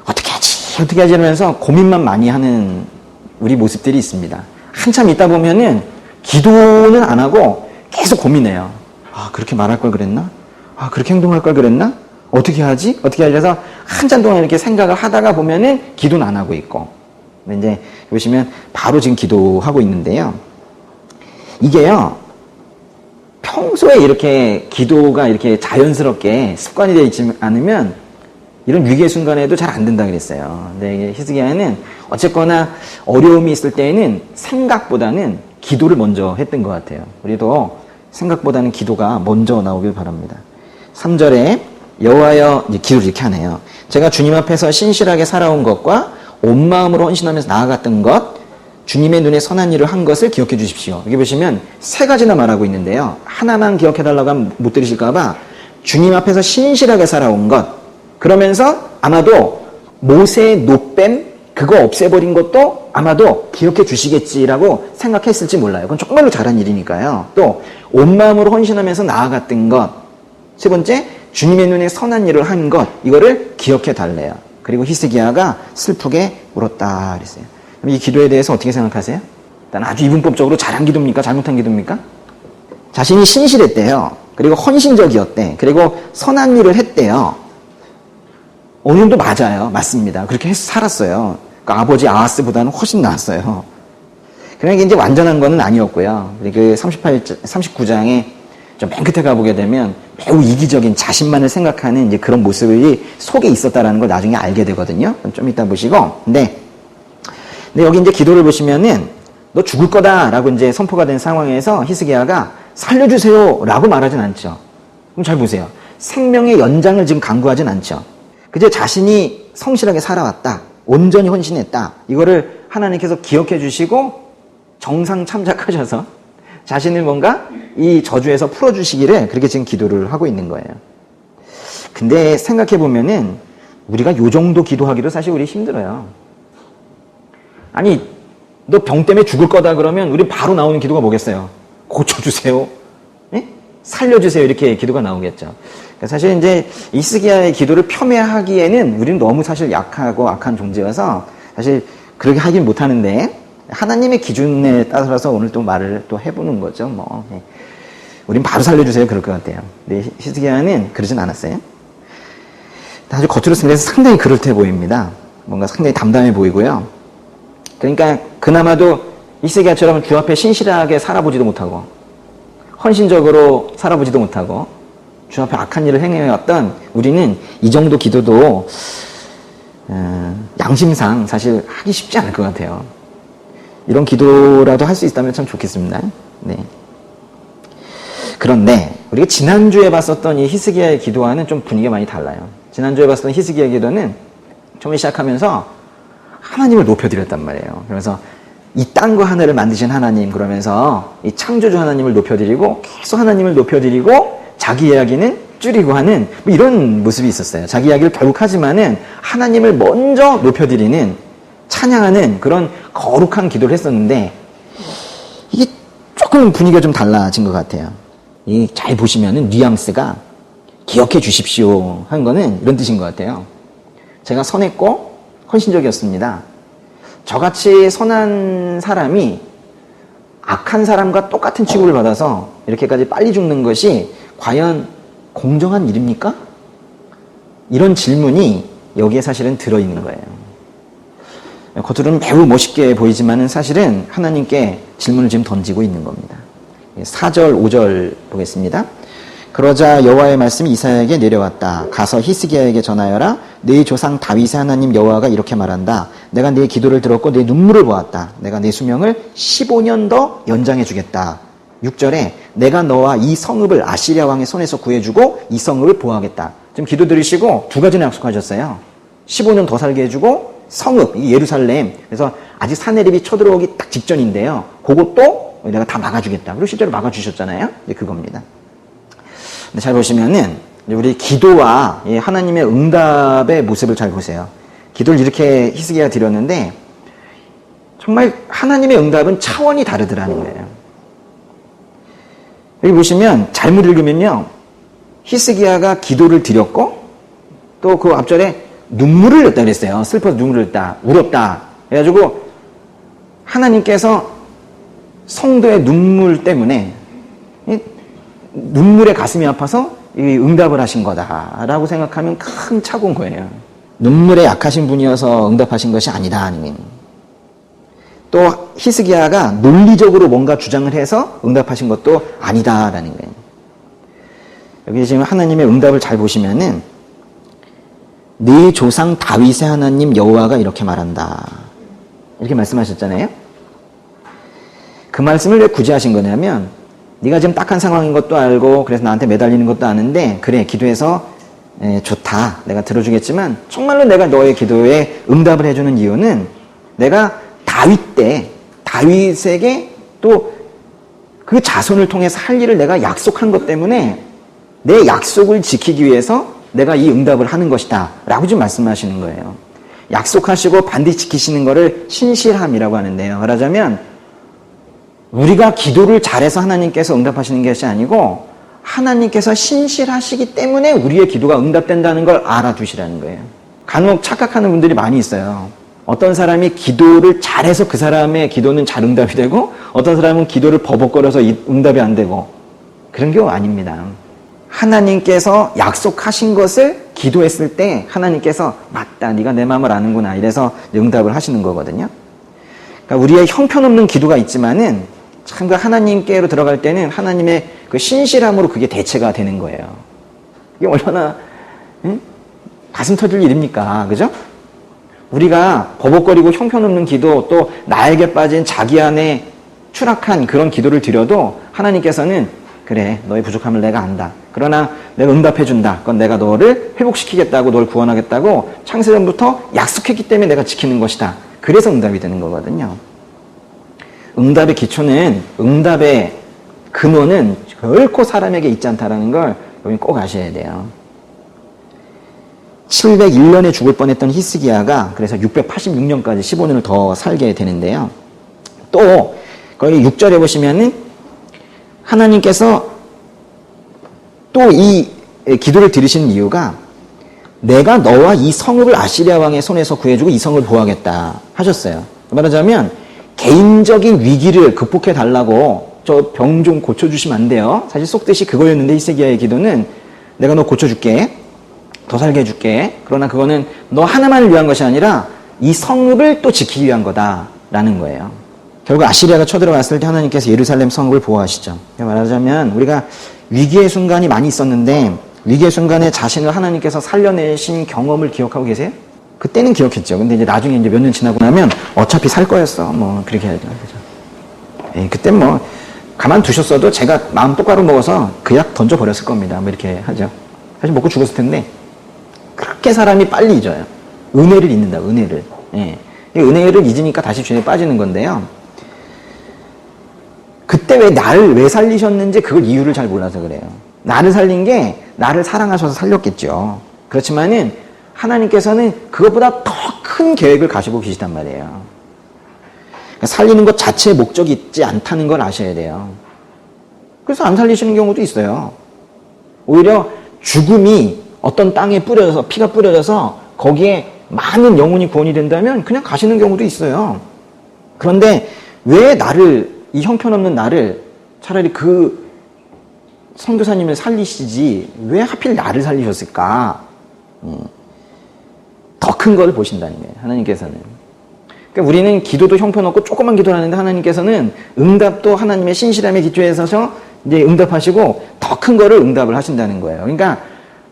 어떻게 하지 이러면서 고민만 많이 하는 우리 모습들이 있습니다. 한참 있다 보면은 기도는 안 하고 계속 고민해요. 아, 그렇게 말할 걸 그랬나? 아, 그렇게 행동할 걸 그랬나? 어떻게 하지? 해서 한참 동안 이렇게 생각을 하다가 보면은 기도는 안 하고 있고. 근데 이제 보시면 바로 지금 기도하고 있는데요. 이게요, 평소에 이렇게 기도가 이렇게 자연스럽게 습관이 되어 있지 않으면 이런 위기의 순간에도 잘 안 된다 그랬어요. 근데 히스기야는 어쨌거나 어려움이 있을 때에는 생각보다는 기도를 먼저 했던 것 같아요. 우리도 생각보다는 기도가 먼저 나오길 바랍니다. 3절에 여호와여, 이제 기도를 이렇게 하네요. 제가 주님 앞에서 신실하게 살아온 것과 온 마음으로 헌신하면서 나아갔던 것, 주님의 눈에 선한 일을 한 것을 기억해 주십시오. 여기 보시면 세 가지나 말하고 있는데요. 하나만 기억해 달라고 하면 못 들으실까 봐 주님 앞에서 신실하게 살아온 것, 그러면서 아마도 모세의 노뱀 그거 없애버린 것도 아마도 기억해 주시겠지라고 생각했을지 몰라요. 그건 정말로 잘한 일이니까요. 또 온 마음으로 헌신하면서 나아갔던 것, 세 번째 주님의 눈에 선한 일을 한 것, 이거를 기억해 달래요. 그리고 히스기야가 슬프게 울었다 그랬어요. 그럼 이 기도에 대해서 어떻게 생각하세요? 일단 아주 이분법적으로 잘한 기도입니까? 잘못한 기도입니까? 자신이 신실했대요. 그리고 헌신적이었대. 그리고 선한 일을 했대요. 어느 정도 맞아요. 맞습니다. 그렇게 해서 살았어요. 그러니까 아버지 아하스보다는 훨씬 나았어요. 그러니까 이제 완전한 거는 아니었고요. 그 39장에 좀 맨 끝에 가보게 되면 매우 이기적인 자신만을 생각하는 이제 그런 모습이 속에 있었다라는 걸 나중에 알게 되거든요. 좀 이따 보시고. 근데 여기 이제 기도를 보시면은 너 죽을 거다라고 이제 선포가 된 상황에서 히스기야가 살려주세요라고 말하진 않죠. 그럼 잘 보세요. 생명의 연장을 지금 강구하진 않죠. 그저 자신이 성실하게 살아왔다. 온전히 헌신했다. 이거를 하나님께서 기억해 주시고 정상 참작하셔서 자신을 뭔가 이 저주에서 풀어주시기를 그렇게 지금 기도를 하고 있는 거예요. 근데 생각해 보면은 우리가 요 정도 기도하기도 사실 우리 힘들어요. 아니, 너 병 때문에 죽을 거다 그러면 우리 바로 나오는 기도가 뭐겠어요? 고쳐주세요. 예? 살려주세요. 이렇게 기도가 나오겠죠. 그러니까 사실 이제 히스기야의 기도를 폄훼하기에는 우리는 너무 사실 약하고 악한 존재여서 사실 그렇게 하긴 못하는데 하나님의 기준에 따라서 오늘 또 말을 또 해보는 거죠. 뭐 우린 바로 살려주세요. 그럴 것 같아요. 근데 히스기야는 그러진 않았어요. 아주 겉으로 생각해서 상당히 그럴듯해 보입니다. 뭔가 상당히 담담해 보이고요. 그러니까 그나마도 히스기야처럼 주 앞에 신실하게 살아보지도 못하고 헌신적으로 살아보지도 못하고 주 앞에 악한 일을 행해왔던 우리는 이 정도 기도도 양심상 사실 하기 쉽지 않을 것 같아요. 이런 기도라도 할 수 있다면 참 좋겠습니다. 네. 그런데 우리가 지난주에 봤었던 이 히스기야의 기도와는 좀 분위기가 많이 달라요. 지난주에 봤었던 히스기야의 기도는 처음에 시작하면서 하나님을 높여드렸단 말이에요. 그래서 이 땅과 하늘을 만드신 하나님, 그러면서 이 창조주 하나님을 높여드리고 계속 하나님을 높여드리고 자기 이야기는 줄이고 하는 뭐 이런 모습이 있었어요. 자기 이야기를 결국 하지만은 하나님을 먼저 높여드리는, 찬양하는 그런 거룩한 기도를 했었는데 이게 조금 분위기가 좀 달라진 것 같아요. 이 잘 보시면은 뉘앙스가 기억해 주십시오 하는 거는 이런 뜻인 것 같아요. 제가 선했고 헌신적이었습니다. 저같이 선한 사람이 악한 사람과 똑같은 취급을 받아서 이렇게까지 빨리 죽는 것이 과연 공정한 일입니까? 이런 질문이 여기에 사실은 들어있는 거예요. 겉으로는 매우 멋있게 보이지만은 사실은 하나님께 질문을 지금 던지고 있는 겁니다. 4절, 5절 보겠습니다. 그러자 여호와의 말씀이 이사야에게 내려왔다. 가서 히스기야에게 전하여라. 네 조상 다윗의 하나님 여호와가 이렇게 말한다. 내가 네 기도를 들었고 네 눈물을 보았다. 내가 네 수명을 15년 더 연장해 주겠다. 6절에 내가 너와 이 성읍을 아시리아 왕의 손에서 구해주고 이 성읍을 보호하겠다. 지금 기도 들으시고 두 가지는 약속하셨어요. 15년 더 살게 해주고 성읍, 예루살렘. 그래서 아직 사내립이 쳐들어오기 딱 직전인데요. 그것도 내가 다 막아주겠다. 그리고 실제로 막아주셨잖아요. 이제 그겁니다. 근데 잘 보시면은 우리 기도와 하나님의 응답의 모습을 잘 보세요. 기도를 이렇게 히스기야가 드렸는데 정말 하나님의 응답은 차원이 다르더라는 거예요. 여기 보시면 잘못 읽으면요, 히스기야가 기도를 드렸고 또 그 앞절에 눈물을 흘렸다 그랬어요. 슬퍼서 눈물을 흘렸다, 울었다 해가지고 하나님께서 성도의 눈물 때문에 눈물에 가슴이 아파서 응답을 하신 거다라고 생각하면 큰 착오인 거예요. 눈물에 약하신 분이어서 응답하신 것이 아니다. 아니면 또 히스기야가 논리적으로 뭔가 주장을 해서 응답하신 것도 아니다라는 거예요. 여기 지금 하나님의 응답을 잘 보시면은 네 조상 다윗의 하나님 여호와가 이렇게 말한다. 이렇게 말씀하셨잖아요. 그 말씀을 왜 굳이 하신 거냐면 네가 지금 딱한 상황인 것도 알고 그래서 나한테 매달리는 것도 아는데 그래 기도해서 좋다 내가 들어주겠지만 정말로 내가 너의 기도에 응답을 해주는 이유는 내가 다윗에게 또 그 자손을 통해서 할 일을 내가 약속한 것 때문에 내 약속을 지키기 위해서 내가 이 응답을 하는 것이다 라고 좀 말씀하시는 거예요. 약속하시고 반드시 지키시는 거를 신실함이라고 하는데요. 말하자면 우리가 기도를 잘해서 하나님께서 응답하시는 것이 아니고 하나님께서 신실하시기 때문에 우리의 기도가 응답된다는 걸 알아두시라는 거예요. 간혹 착각하는 분들이 많이 있어요. 어떤 사람이 기도를 잘해서 그 사람의 기도는 잘 응답이 되고 어떤 사람은 기도를 버벅거려서 응답이 안 되고 그런 경우 아닙니다. 하나님께서 약속하신 것을 기도했을 때 하나님께서 맞다 네가 내 마음을 아는구나 이래서 응답을 하시는 거거든요. 그러니까 우리의 형편없는 기도가 있지만은 참 그 하나님께로 들어갈 때는 하나님의 그 신실함으로 그게 대체가 되는 거예요. 이게 얼마나 가슴 터질 일입니까? 그죠? 우리가 버벅거리고 형편없는 기도 또 나에게 빠진 자기 안에 추락한 그런 기도를 드려도 하나님께서는 그래 너의 부족함을 내가 안다. 그러나 내가 응답해 준다. 그건 내가 너를 회복시키겠다고 널 구원하겠다고 창세전부터 약속했기 때문에 내가 지키는 것이다. 그래서 응답이 되는 거거든요. 응답의 기초는 응답의 근원은 결코 사람에게 있지 않다라는 걸 여러분 꼭 아셔야 돼요. 701년에 죽을 뻔했던 히스기야가 그래서 686년까지 15년을 더 살게 되는데요. 또 거기 6절에 보시면은 하나님께서 또 이 기도를 들으시는 이유가 내가 너와 이 성읍을 아시리아 왕의 손에서 구해주고 이 성을 보호하겠다 하셨어요. 말하자면 개인적인 위기를 극복해 달라고 저 병 좀 고쳐주시면 안 돼요. 사실 속뜻이 그거였는데 히스기야의 기도는 내가 너 고쳐줄게. 더 살게 해줄게. 그러나 그거는 너 하나만을 위한 것이 아니라 이 성읍을 또 지키기 위한 거다라는 거예요. 결국 아시리아가 쳐들어왔을 때 하나님께서 예루살렘 성읍을 보호하시죠. 말하자면 우리가 위기의 순간이 많이 있었는데 위기의 순간에 자신을 하나님께서 살려내신 경험을 기억하고 계세요? 그때는 기억했죠. 근데 이제 나중에 이제 몇 년 지나고 나면 어차피 살 거였어. 뭐 그렇게 해야죠. 그죠? 그때 뭐 가만 두셨어도 제가 마음 똑바로 먹어서 그 약 던져 버렸을 겁니다. 뭐 이렇게 하죠. 사실 먹고 죽었을 텐데 그렇게 사람이 빨리 잊어요. 은혜를 잊는다. 은혜를. 이 은혜를 잊으니까 다시 죄에 빠지는 건데요. 그때 왜 나를 왜 살리셨는지 그걸 이유를 잘 몰라서 그래요. 나를 살린 게 나를 사랑하셔서 살렸겠죠. 그렇지만은 하나님께서는 그것보다 더 큰 계획을 가지고 계시단 말이에요. 그러니까 살리는 것 자체에 목적이 있지 않다는 걸 아셔야 돼요. 그래서 안 살리시는 경우도 있어요. 오히려 죽음이 어떤 땅에 뿌려져서 피가 뿌려져서 거기에 많은 영혼이 구원이 된다면 그냥 가시는 경우도 있어요. 그런데 왜 나를 이 형편없는 나를 차라리 그 선교사님을 살리시지 왜 하필 나를 살리셨을까? 더 큰 걸 보신다는 거예요. 하나님께서는. 그러니까 우리는 기도도 형편없고 조그만 기도를 하는데 하나님께서는 응답도 하나님의 신실함에 기초해서 이제 응답하시고 더 큰 거를 응답을 하신다는 거예요. 그러니까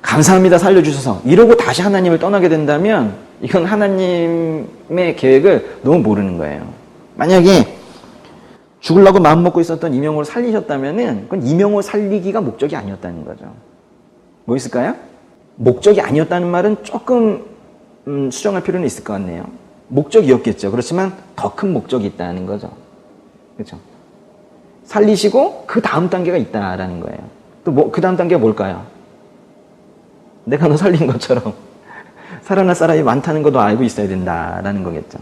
감사합니다 살려주셔서 이러고 다시 하나님을 떠나게 된다면 이건 하나님의 계획을 너무 모르는 거예요. 만약에 죽으려고 마음먹고 있었던 이명호를 살리셨다면은 그건 이명호 살리기가 목적이 아니었다는 거죠. 뭐 있을까요? 목적이 아니었다는 말은 조금 수정할 필요는 있을 것 같네요. 목적이었겠죠. 그렇지만 더 큰 목적이 있다는 거죠. 그렇죠? 살리시고 그 다음 단계가 있다라는 거예요. 또 뭐 그 다음 단계가 뭘까요? 내가 너 살린 것처럼 살아날 사람이 많다는 것도 알고 있어야 된다라는 거겠죠.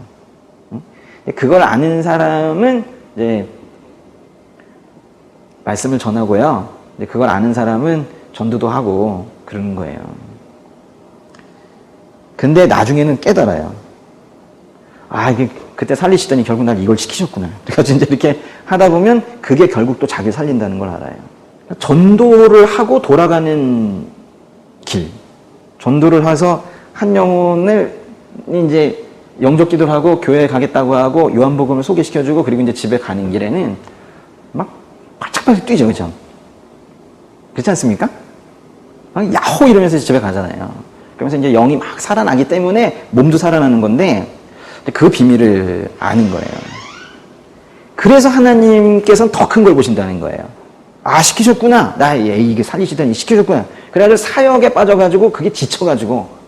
그걸 아는 사람은 이제 말씀을 전하고요. 그걸 아는 사람은 전도도 하고 그러는 거예요. 근데 나중에는 깨달아요. 아, 이게 그때 살리시더니 결국 날 이걸 시키셨구나. 그래서 이제 이렇게 하다 보면 그게 결국 또 자기를 살린다는 걸 알아요. 전도를 하고 돌아가는 길. 전도를 해서 한 영혼을 이제 영접 기도를 하고 교회에 가겠다고 하고 요한복음을 소개시켜주고 그리고 이제 집에 가는 길에는 막 팔짝팔짝 뛰죠. 그죠? 그렇지 않습니까? 막 야호 이러면서 집에 가잖아요. 그러면서 이제 영이 막 살아나기 때문에 몸도 살아나는 건데 그 비밀을 아는 거예요. 그래서 하나님께서는 더 큰 걸 보신다는 거예요. 아, 시키셨구나. 나 이게 살리시더니 시키셨구나. 그래가지고 사역에 빠져가지고 그게 지쳐가지고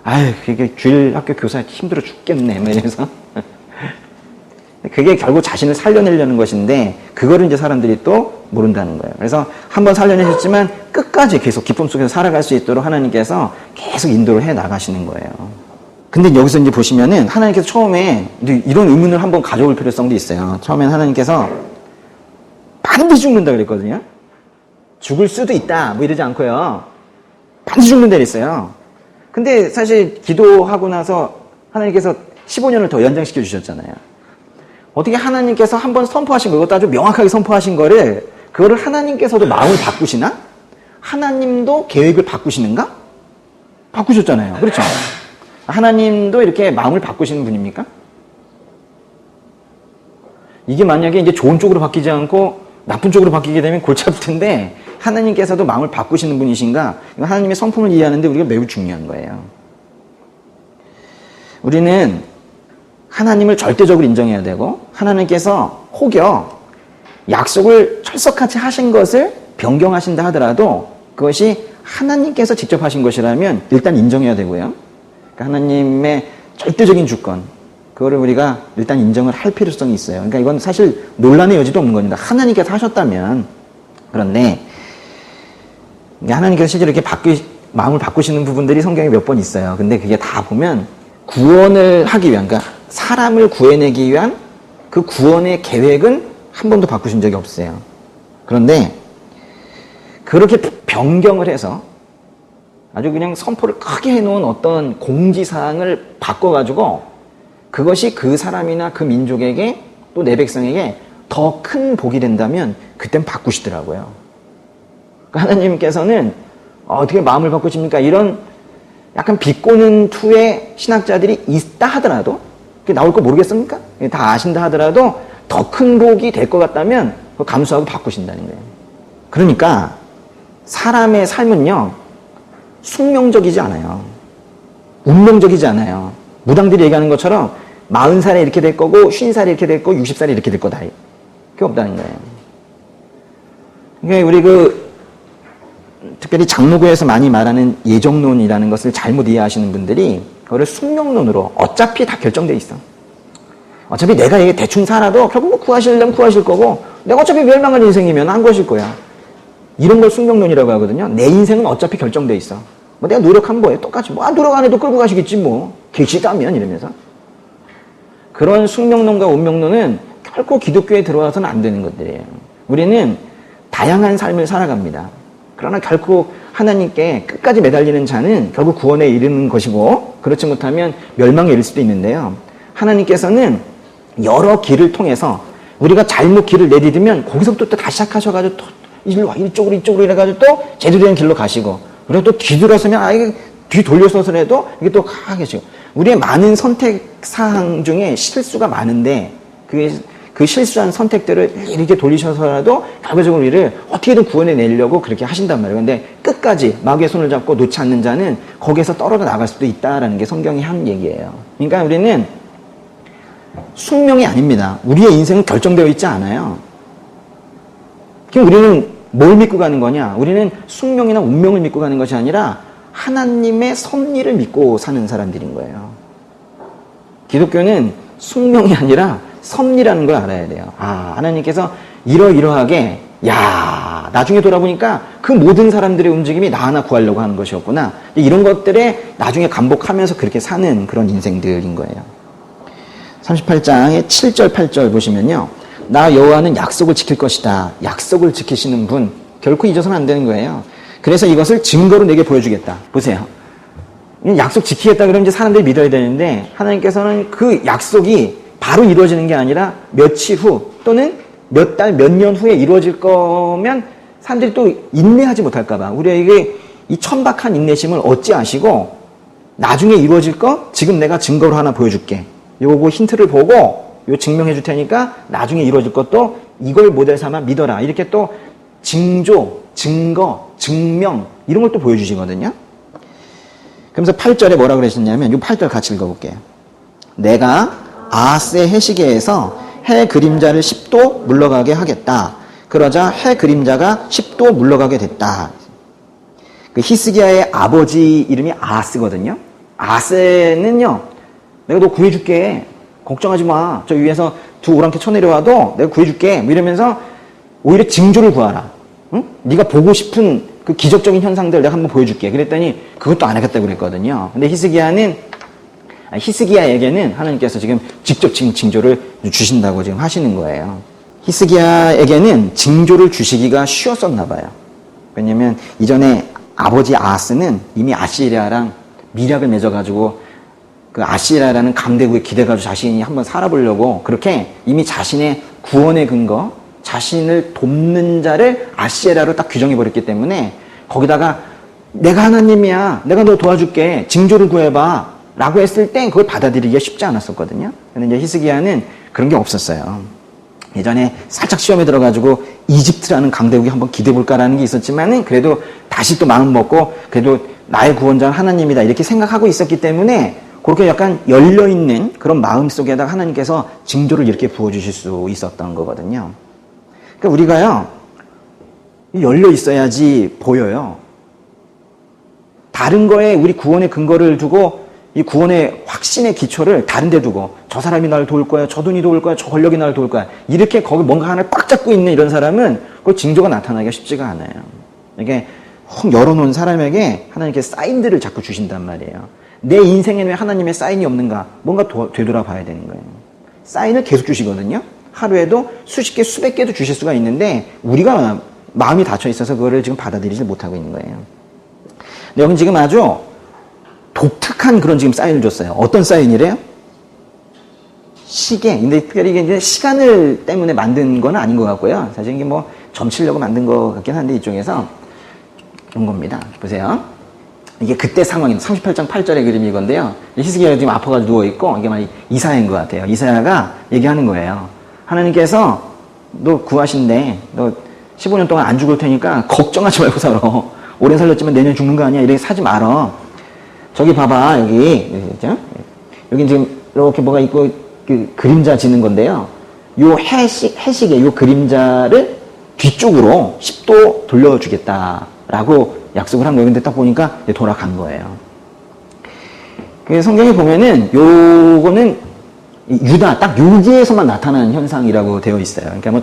아유, 그게 주일 학교 교사 힘들어 죽겠네. 뭐 이래서. 그게 결국 자신을 살려내려는 것인데, 그거를 이제 사람들이 또 모른다는 거예요. 그래서 한번 살려내셨지만, 끝까지 계속 기쁨 속에서 살아갈 수 있도록 하나님께서 계속 인도를 해 나가시는 거예요. 근데 여기서 이제 보시면은, 하나님께서 처음에, 이런 의문을 한번 가져올 필요성도 있어요. 처음엔 하나님께서 반드시 죽는다 그랬거든요. 죽을 수도 있다. 뭐 이러지 않고요. 반드시 죽는다 그랬어요. 근데 사실 기도하고 나서 하나님께서 15년을 더 연장시켜 주셨잖아요. 어떻게 하나님께서 한번 선포하신 거, 이것도 아주 명확하게 선포하신 거를, 그거를 하나님께서도 마음을 바꾸시나? 하나님도 계획을 바꾸시는가? 바꾸셨잖아요. 그렇죠? 하나님도 이렇게 마음을 바꾸시는 분입니까? 이게 만약에 이제 좋은 쪽으로 바뀌지 않고 나쁜 쪽으로 바뀌게 되면 골치 아플 텐데, 하나님께서도 마음을 바꾸시는 분이신가? 하나님의 성품을 이해하는데 우리가 매우 중요한 거예요. 우리는 하나님을 절대적으로 인정해야 되고, 하나님께서 혹여 약속을 철석같이 하신 것을 변경하신다 하더라도 그것이 하나님께서 직접 하신 것이라면 일단 인정해야 되고요. 그러니까 하나님의 절대적인 주권, 그거를 우리가 일단 인정을 할 필요성이 있어요. 그러니까 이건 사실 논란의 여지도 없는 겁니다. 하나님께서 하셨다면. 그런데 하나님께서 실제로 이렇게 마음을 바꾸시는 부분들이 성경에 몇 번 있어요. 근데 그게 다 보면 구원을 하기 위한, 그러니까 사람을 구해내기 위한 그 구원의 계획은 한 번도 바꾸신 적이 없어요. 그런데 그렇게 변경을 해서 아주 그냥 선포를 크게 해놓은 어떤 공지사항을 바꿔가지고 그것이 그 사람이나 그 민족에게 또 내 백성에게 더 큰 복이 된다면 그땐 바꾸시더라고요. 그러니까 하나님께서는 어떻게 마음을 바꾸십니까? 이런 약간 비꼬는 투의 신학자들이 있다 하더라도 그게 나올 거 모르겠습니까? 다 아신다 하더라도 더 큰 복이 될 것 같다면 그거 감수하고 바꾸신다는 거예요. 그러니까 사람의 삶은요 숙명적이지 않아요. 운명적이지 않아요. 무당들이 얘기하는 것처럼 40살에 이렇게 될 거고 50살에 이렇게 될 거고 60살에 이렇게 될 거다. 그게 없다는 거예요. 그러니까 우리 특별히 장로교에서 많이 말하는 예정론이라는 것을 잘못 이해하시는 분들이 그거를 숙명론으로 어차피 다 결정돼 있어. 어차피 내가 대충 살아도 결국 뭐 구하시려면 구하실 거고 내가 어차피 멸망할 인생이면 안 구하실 거야. 이런 걸 숙명론이라고 하거든요. 내 인생은 어차피 결정돼 있어. 뭐 내가 노력한 거예요. 똑같이 노력 안 해도 끌고 가시겠지 뭐. 계시다면 이러면서. 그런 숙명론과 운명론은 결코 기독교에 들어와서는 안 되는 것들이에요. 우리는 다양한 삶을 살아갑니다. 그러나 결코 하나님께 끝까지 매달리는 자는 결국 구원에 이르는 것이고 그렇지 못하면 멸망에 이를 수도 있는데요. 하나님께서는 여러 길을 통해서 우리가 잘못 길을 내디디면 거기서부터 또 다시 시작하셔가지고 또 이쪽으로 이래가지고 또 제대로 된 길로 가시고 그리고 또 뒤돌아서면 이게 뒤 돌려서라도 이게 또 가게 하시고 우리의 많은 선택사항 중에 실수가 많은데 그 실수한 선택들을 이렇게 돌리셔서라도 결과적으로 우리를 어떻게든 구원해 내려고 그렇게 하신단 말이에요. 근데 끝까지 마귀의 손을 잡고 놓지 않는 자는 거기에서 떨어져 나갈 수도 있다라는 게 성경이 한 얘기예요. 그러니까 우리는 숙명이 아닙니다. 우리의 인생은 결정되어 있지 않아요. 그럼 우리는 뭘 믿고 가는 거냐? 우리는 숙명이나 운명을 믿고 가는 것이 아니라 하나님의 섭리를 믿고 사는 사람들인 거예요. 기독교는 숙명이 아니라 섭리라는 걸 알아야 돼요. 하나님께서 이러이러하게 나중에 돌아보니까 그 모든 사람들의 움직임이 나 하나 구하려고 하는 것이었구나. 이런 것들에 나중에 감복하면서 그렇게 사는 그런 인생들인 거예요. 38장의 7절 8절 보시면요. 나 여호와는 약속을 지킬 것이다. 약속을 지키시는 분 결코 잊어서는 안 되는 거예요. 그래서 이것을 증거로 내게 보여주겠다. 보세요. 약속 지키겠다 그러면 이제 사람들이 믿어야 되는데 하나님께서는 그 약속이 바로 이루어지는 게 아니라 며칠 후 또는 몇 달, 몇 년 후에 이루어질 거면 사람들이 또 인내하지 못할까 봐 우리에게 이 천박한 인내심을 어찌 아시고 나중에 이루어질 거 지금 내가 증거로 하나 보여줄게. 요거 힌트를 보고 요 증명해 줄 테니까 나중에 이루어질 것도 이걸 모델 삼아 믿어라. 이렇게 또 징조, 증거, 증명 이런 걸 또 보여주시거든요. 그러면서 8절에 뭐라 그러셨냐면 이 8절 같이 읽어볼게요. 내가 아하스의 해시계에서 해 그림자를 10도 물러가게 하겠다. 그러자 해 그림자가 10도 물러가게 됐다. 그 히스기야의 아버지 이름이 아하스거든요. 아하스는요. 내가 너 구해줄게. 걱정하지 마. 저 위에서 두 오랑캐 쳐내려와도 내가 구해줄게. 뭐 이러면서 오히려 징조를 구하라. 응? 네가 보고 싶은 그 기적적인 현상들 내가 한번 보여줄게. 그랬더니 그것도 안 하겠다고 그랬거든요. 근데 히스기야에게는 하나님께서 지금 직접 징조를 주신다고 지금 하시는 거예요. 히스기야에게는 징조를 주시기가 쉬웠었나 봐요. 왜냐면 이전에 아버지 아하스는 이미 아시리아랑 밀약을 맺어가지고 그 아시리아라는 강대국에 기대가지고 자신이 한번 살아보려고 그렇게 이미 자신의 구원의 근거, 자신을 돕는 자를 아시리아로 딱 규정해버렸기 때문에 거기다가 내가 하나님이야. 내가 너 도와줄게. 징조를 구해봐. 라고 했을 땐 그걸 받아들이기가 쉽지 않았었거든요. 근데 이제 히스기야는 그런 게 없었어요. 예전에 살짝 시험에 들어가지고 이집트라는 강대국이 한번 기대볼까라는 게 있었지만은 그래도 다시 또 마음 먹고 그래도 나의 구원자는 하나님이다 이렇게 생각하고 있었기 때문에 그렇게 약간 열려있는 그런 마음 속에다가 하나님께서 징조를 이렇게 부어주실 수 있었던 거거든요. 그러니까 우리가요, 열려 있어야지 보여요. 다른 거에 우리 구원의 근거를 두고 이 구원의 확신의 기초를 다른 데 두고 저 사람이 나를 도울 거야, 저 돈이 도울 거야, 저 권력이 나를 도울 거야 이렇게 거기 뭔가 하나를 꽉 잡고 있는 이런 사람은 그 징조가 나타나기가 쉽지가 않아요. 이게 훅 열어놓은 사람에게 하나님께 사인들을 자꾸 주신단 말이에요. 내 인생에 왜 하나님의 사인이 없는가? 뭔가 되돌아봐야 되는 거예요. 사인을 계속 주시거든요. 하루에도 수십 개, 수백 개도 주실 수가 있는데 우리가 마음이 닫혀 있어서 그거를 지금 받아들이지 못하고 있는 거예요. 근데 여긴 지금 아주 독특한 그런 지금 사인을 줬어요. 어떤 사인이래요? 시계. 근데 특별히 이게 이제 시간을 때문에 만든 건 아닌 것 같고요. 사실 이게 뭐 점치려고 만든 것 같긴 한데 이쪽에서 이런 겁니다. 보세요. 이게 그때 상황인 38장 8절의 그림이 이건데요. 히스기야가 지금 아파가지고 누워있고 이게 막 이사야인 것 같아요. 이사야가 얘기하는 거예요. 하나님께서 너 구하신대. 너 15년 동안 안 죽을 테니까 걱정하지 말고 살아. 오래 살렸지만 내년 죽는 거 아니야. 이렇게 사지 말어. 저기 봐봐. 여기 지금 이렇게 뭐가 있고 그 그림자 지는 건데요. 요 해식의 요 그림자를 뒤쪽으로 10도 돌려주겠다라고 약속을 한 거예요. 근데 딱 보니까 돌아간 거예요. 그 성경에 보면은 요거는 유다 딱 여기에서만 나타나는 현상이라고 되어 있어요. 그러니까 뭐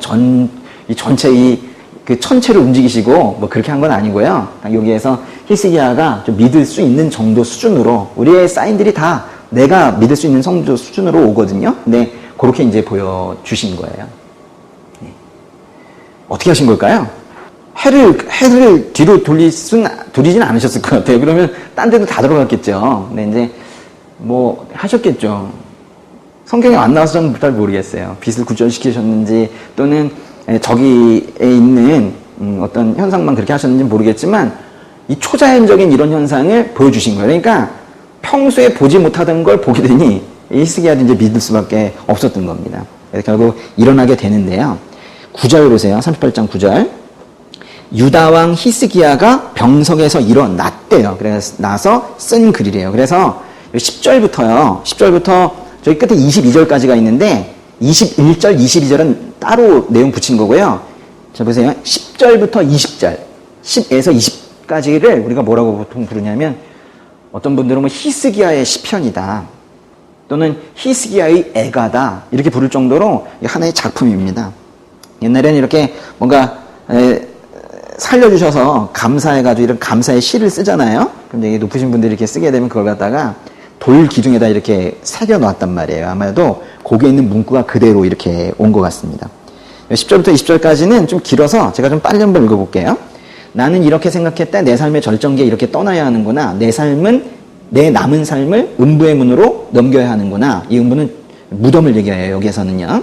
이 전체 그 천체를 움직이시고 뭐 그렇게 한 건 아니고요. 딱 여기에서 히스기야가 좀 믿을 수 있는 정도 수준으로 우리의 사인들이 다 내가 믿을 수 있는 정도 수준으로 오거든요. 근데 그렇게 이제 보여주신 거예요. 네. 어떻게 하신 걸까요? 해를 뒤로 돌리진 않으셨을 것 같아요. 그러면 딴 데도 다 들어갔겠죠. 근데 이제 뭐 하셨겠죠. 성경에 안 나와서 저는 잘 모르겠어요. 빛을 구별시키셨는지 또는 저기에 있는 어떤 현상만 그렇게 하셨는지 모르겠지만 이 초자연적인 이런 현상을 보여주신 거예요. 그러니까 평소에 보지 못하던 걸 보게 되니 히스기야도 이제 믿을 수밖에 없었던 겁니다. 그래서 결국 일어나게 되는데요. 9절 보세요. 38장 9절. 유다왕 히스기야가 병석에서 일어났대요. 그래서 나서 쓴 글이래요. 그래서 10절부터 저기 끝에 22절까지가 있는데 21절, 22절은 따로 내용 붙인 거고요. 자, 보세요. 10절부터 20절, 10에서 20까지를 우리가 뭐라고 보통 부르냐면 어떤 분들은 뭐 히스기야의 시편이다. 또는 히스기야의 애가다. 이렇게 부를 정도로 하나의 작품입니다. 옛날에는 이렇게 뭔가 살려주셔서 감사해가지고 이런 감사의 시를 쓰잖아요. 근데 높으신 분들이 이렇게 쓰게 되면 그걸 갖다가 돌 기둥에다 이렇게 새겨 놨단 말이에요. 아마도 거기에 있는 문구가 그대로 이렇게 온 것 같습니다. 10절부터 20절까지는 좀 길어서 제가 좀 빨리 한번 읽어볼게요. 나는 이렇게 생각했다. 내 삶의 절정기에 이렇게 떠나야 하는구나. 내 남은 삶을 음부의 문으로 넘겨야 하는구나. 이 음부는 무덤을 얘기해요. 여기에서는요.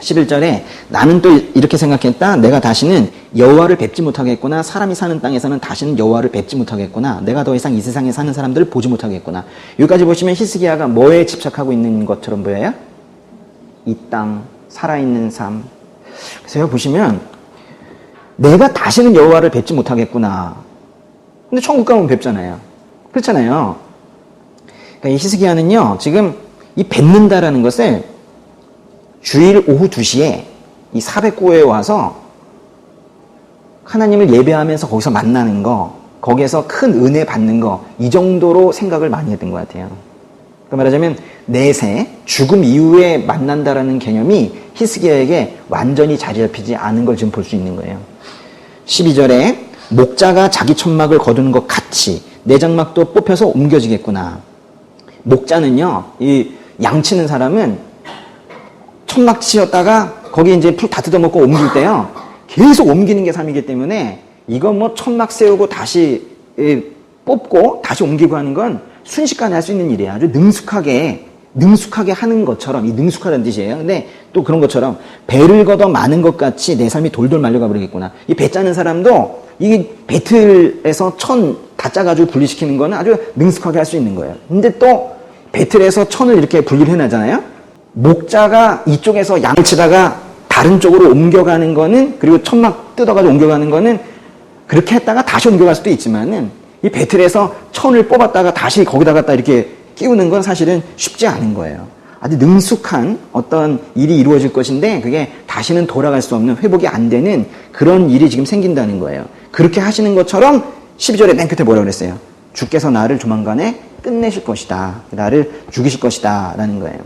11절에 나는 또 이렇게 생각했다. 내가 다시는 여호와를 뵙지 못하겠구나. 사람이 사는 땅에서는 다시는 여호와를 뵙지 못하겠구나. 내가 더 이상 이 세상에 사는 사람들을 보지 못하겠구나. 여기까지 보시면 히스기야가 뭐에 집착하고 있는 것처럼 보여요? 이 땅, 살아있는 삶. 그래서 여기 보시면 내가 다시는 여호와를 뵙지 못하겠구나. 근데 천국 가면 뵙잖아요. 그렇잖아요. 그러니까 이 히스기야는요. 지금 이 뵙는다라는 것을 주일 오후 2시에 이 사백고에 와서 하나님을 예배하면서 거기서 만나는 거, 거기에서 큰 은혜 받는 거, 이 정도로 생각을 많이 했던 것 같아요. 그러니까 말하자면 내세, 죽음 이후에 만난다라는 개념이 히스기야에게 완전히 자리 잡히지 않은 걸 지금 볼 수 있는 거예요. 12절에 목자가 자기 천막을 거두는 것 같이 내 장막도 뽑혀서 옮겨지겠구나. 목자는요, 이 양치는 사람은 천막 치었다가 거기 이제 풀 다 뜯어먹고 옮길 때요. 계속 옮기는 게 삶이기 때문에 이건 뭐 천막 세우고 다시 뽑고 다시 옮기고 하는 건 순식간에 할 수 있는 일이에요. 아주 능숙하게 하는 것처럼, 이 능숙하다는 뜻이에요. 근데 또 그런 것처럼 배를 걷어 마는 것 같이 내 삶이 돌돌 말려가 버리겠구나. 이 배 짜는 사람도 이 배틀에서 천 다 짜가지고 분리시키는 거는 아주 능숙하게 할 수 있는 거예요. 근데 또 배틀에서 천을 이렇게 분리를 해나잖아요. 목자가 이쪽에서 양을 치다가 다른 쪽으로 옮겨가는 거는, 그리고 천막 뜯어가지고 옮겨가는 거는 그렇게 했다가 다시 옮겨갈 수도 있지만은 이 배틀에서 천을 뽑았다가 다시 거기다 갖다 이렇게 끼우는 건 사실은 쉽지 않은 거예요. 아주 능숙한 어떤 일이 이루어질 것인데 그게 다시는 돌아갈 수 없는, 회복이 안 되는 그런 일이 지금 생긴다는 거예요. 그렇게 하시는 것처럼 12절에 맨 끝에 뭐라고 그랬어요? 주께서 나를 조만간에 끝내실 것이다. 나를 죽이실 것이다. 라는 거예요.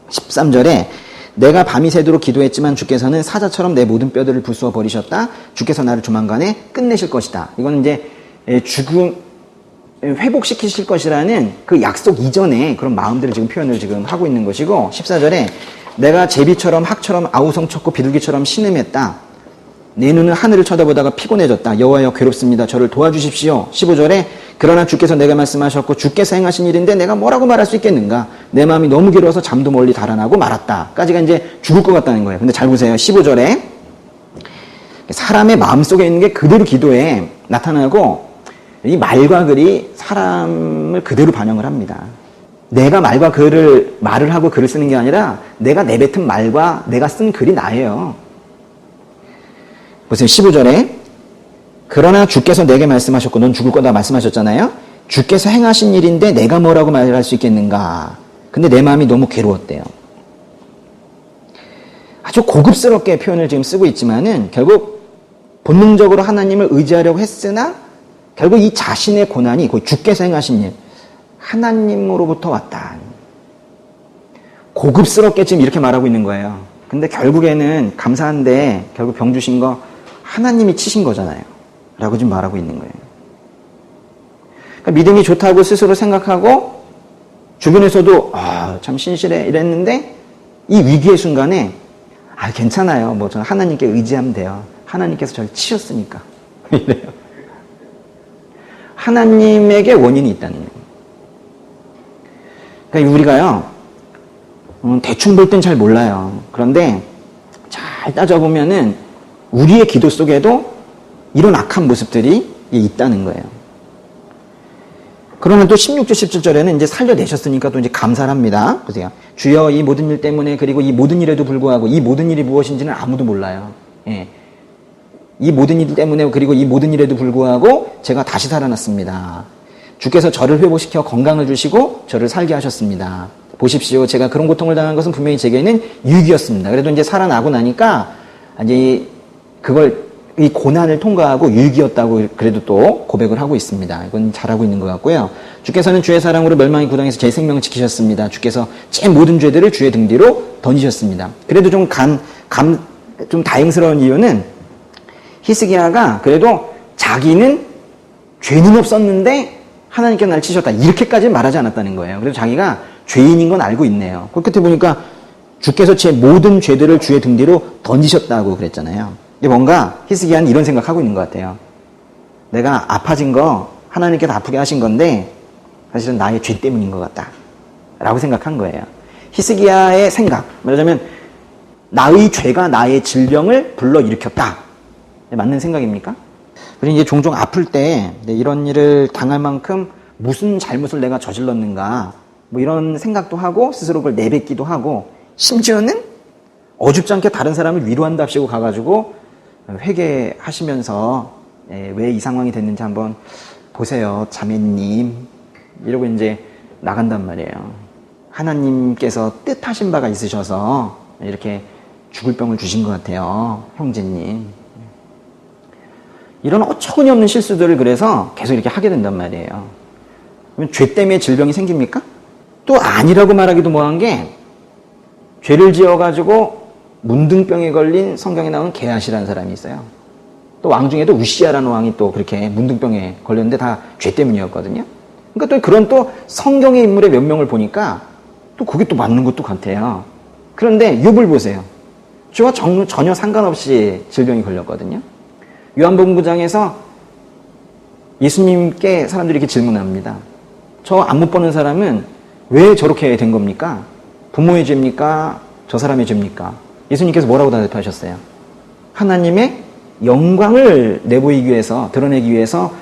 13절에 내가 밤이 새도록 기도했지만 주께서는 사자처럼 내 모든 뼈들을 부수어 버리셨다. 주께서 나를 조만간에 끝내실 것이다. 이거는 이제 회복시키실 것이라는 그 약속 이전에 그런 마음들을 지금 표현을 지금 하고 있는 것이고, 14절에 내가 제비처럼 학처럼 아우성쳤고 비둘기처럼 신음했다. 내 눈은 하늘을 쳐다보다가 피곤해졌다. 여호와여 괴롭습니다. 저를 도와주십시오. 15절에 그러나 주께서 내게 말씀하셨고 주께서 행하신 일인데 내가 뭐라고 말할 수 있겠는가. 내 마음이 너무 괴로워서 잠도 멀리 달아나고 말았다. 까지가 이제 죽을 것 같다는 거예요. 근데 잘 보세요. 15절에 사람의 마음속에 있는 게 그대로 기도에 나타나고 이 말과 글이 사람을 그대로 반영을 합니다. 내가 말과 글을 말을 하고 글을 쓰는 게 아니라 내가 내뱉은 말과 내가 쓴 글이 나예요. 보세요. 15절에 그러나 주께서 내게 말씀하셨고 넌 죽을 거다 말씀하셨잖아요. 주께서 행하신 일인데 내가 뭐라고 말할 수 있겠는가. 근데 내 마음이 너무 괴로웠대요. 아주 고급스럽게 표현을 지금 쓰고 있지만은 결국 본능적으로 하나님을 의지하려고 했으나 결국 이 자신의 고난이 그 주께서 행하신 일 하나님으로부터 왔다. 고급스럽게 지금 이렇게 말하고 있는 거예요. 근데 결국에는 감사한데 결국 병 주신 거 하나님이 치신 거잖아요. 라고 지금 말하고 있는 거예요. 그러니까 믿음이 좋다고 스스로 생각하고 주변에서도 참 신실해 이랬는데 이 위기의 순간에 괜찮아요. 뭐 저는 하나님께 의지하면 돼요. 하나님께서 저를 치셨으니까. 이래요. 하나님에게 원인이 있다는 거예요. 그러니까 우리가요, 대충 볼 땐 잘 몰라요. 그런데 잘 따져보면은 우리의 기도 속에도 이런 악한 모습들이 있다는 거예요. 그러면 또 16절, 17절에는 이제 살려내셨으니까 또 이제 감사를 합니다. 보세요. 주여 이 모든 일 때문에 그리고 이 모든 일에도 불구하고 이 모든 일이 무엇인지는 아무도 몰라요. 예. 이 모든 일 때문에 그리고 이 모든 일에도 불구하고 제가 다시 살아났습니다. 주께서 저를 회복시켜 건강을 주시고 저를 살게 하셨습니다. 보십시오. 제가 그런 고통을 당한 것은 분명히 제게는 유익이었습니다. 그래도 이제 살아나고 나니까 이제 이 고난을 통과하고 유익이었다고 그래도 또 고백을 하고 있습니다. 이건 잘하고 있는 것 같고요. 주께서는 주의 사랑으로 멸망의 구덩이에서 제 생명을 지키셨습니다. 주께서 제 모든 죄들을 주의 등 뒤로 던지셨습니다. 그래도 좀 다행스러운 이유는 히스기야가 그래도 자기는 죄는 없었는데 하나님께 날 치셨다. 이렇게까지 말하지 않았다는 거예요. 그래서 자기가 죄인인 건 알고 있네요. 그 끝에 보니까 주께서 제 모든 죄들을 주의 등 뒤로 던지셨다고 그랬잖아요. 이게 뭔가 히스기야는 이런 생각하고 있는 것 같아요. 내가 아파진 거 하나님께서 아프게 하신 건데 사실은 나의 죄 때문인 것 같다. 라고 생각한 거예요. 히스기야의 생각, 말하자면 나의 죄가 나의 질병을 불러일으켰다. 맞는 생각입니까? 그리고 이제 종종 아플 때 이런 일을 당할 만큼 무슨 잘못을 내가 저질렀는가 뭐 이런 생각도 하고 스스로 그걸 내뱉기도 하고 심지어는 어줍지 않게 다른 사람을 위로한답시고 가가지고 회개하시면서 왜 이 상황이 됐는지 한번 보세요 자매님 이러고 이제 나간단 말이에요. 하나님께서 뜻하신 바가 있으셔서 이렇게 죽을 병을 주신 것 같아요 형제님. 이런 어처구니 없는 실수들을 그래서 계속 이렇게 하게 된단 말이에요. 그러면 죄 때문에 질병이 생깁니까? 또 아니라고 말하기도 뭐한 게 죄를 지어가지고 문둥병에 걸린 성경에 나오는 게하시라는 사람이 있어요. 또 왕 중에도 우시아라는 왕이 또 그렇게 문둥병에 걸렸는데 다 죄 때문이었거든요. 그러니까 또 그런 또 성경의 인물의 몇 명을 보니까 또 그게 또 맞는 것도 같아요. 그런데 욥을 보세요. 죄와 전혀 상관없이 질병이 걸렸거든요. 요한복음 9장에서 예수님께 사람들이 이렇게 질문합니다. 저 안 못 보는 사람은 왜 저렇게 된 겁니까? 부모의 죄입니까? 저 사람의 죄입니까? 예수님께서 뭐라고 대답하셨어요? 하나님의 영광을 내보이기 위해서, 드러내기 위해서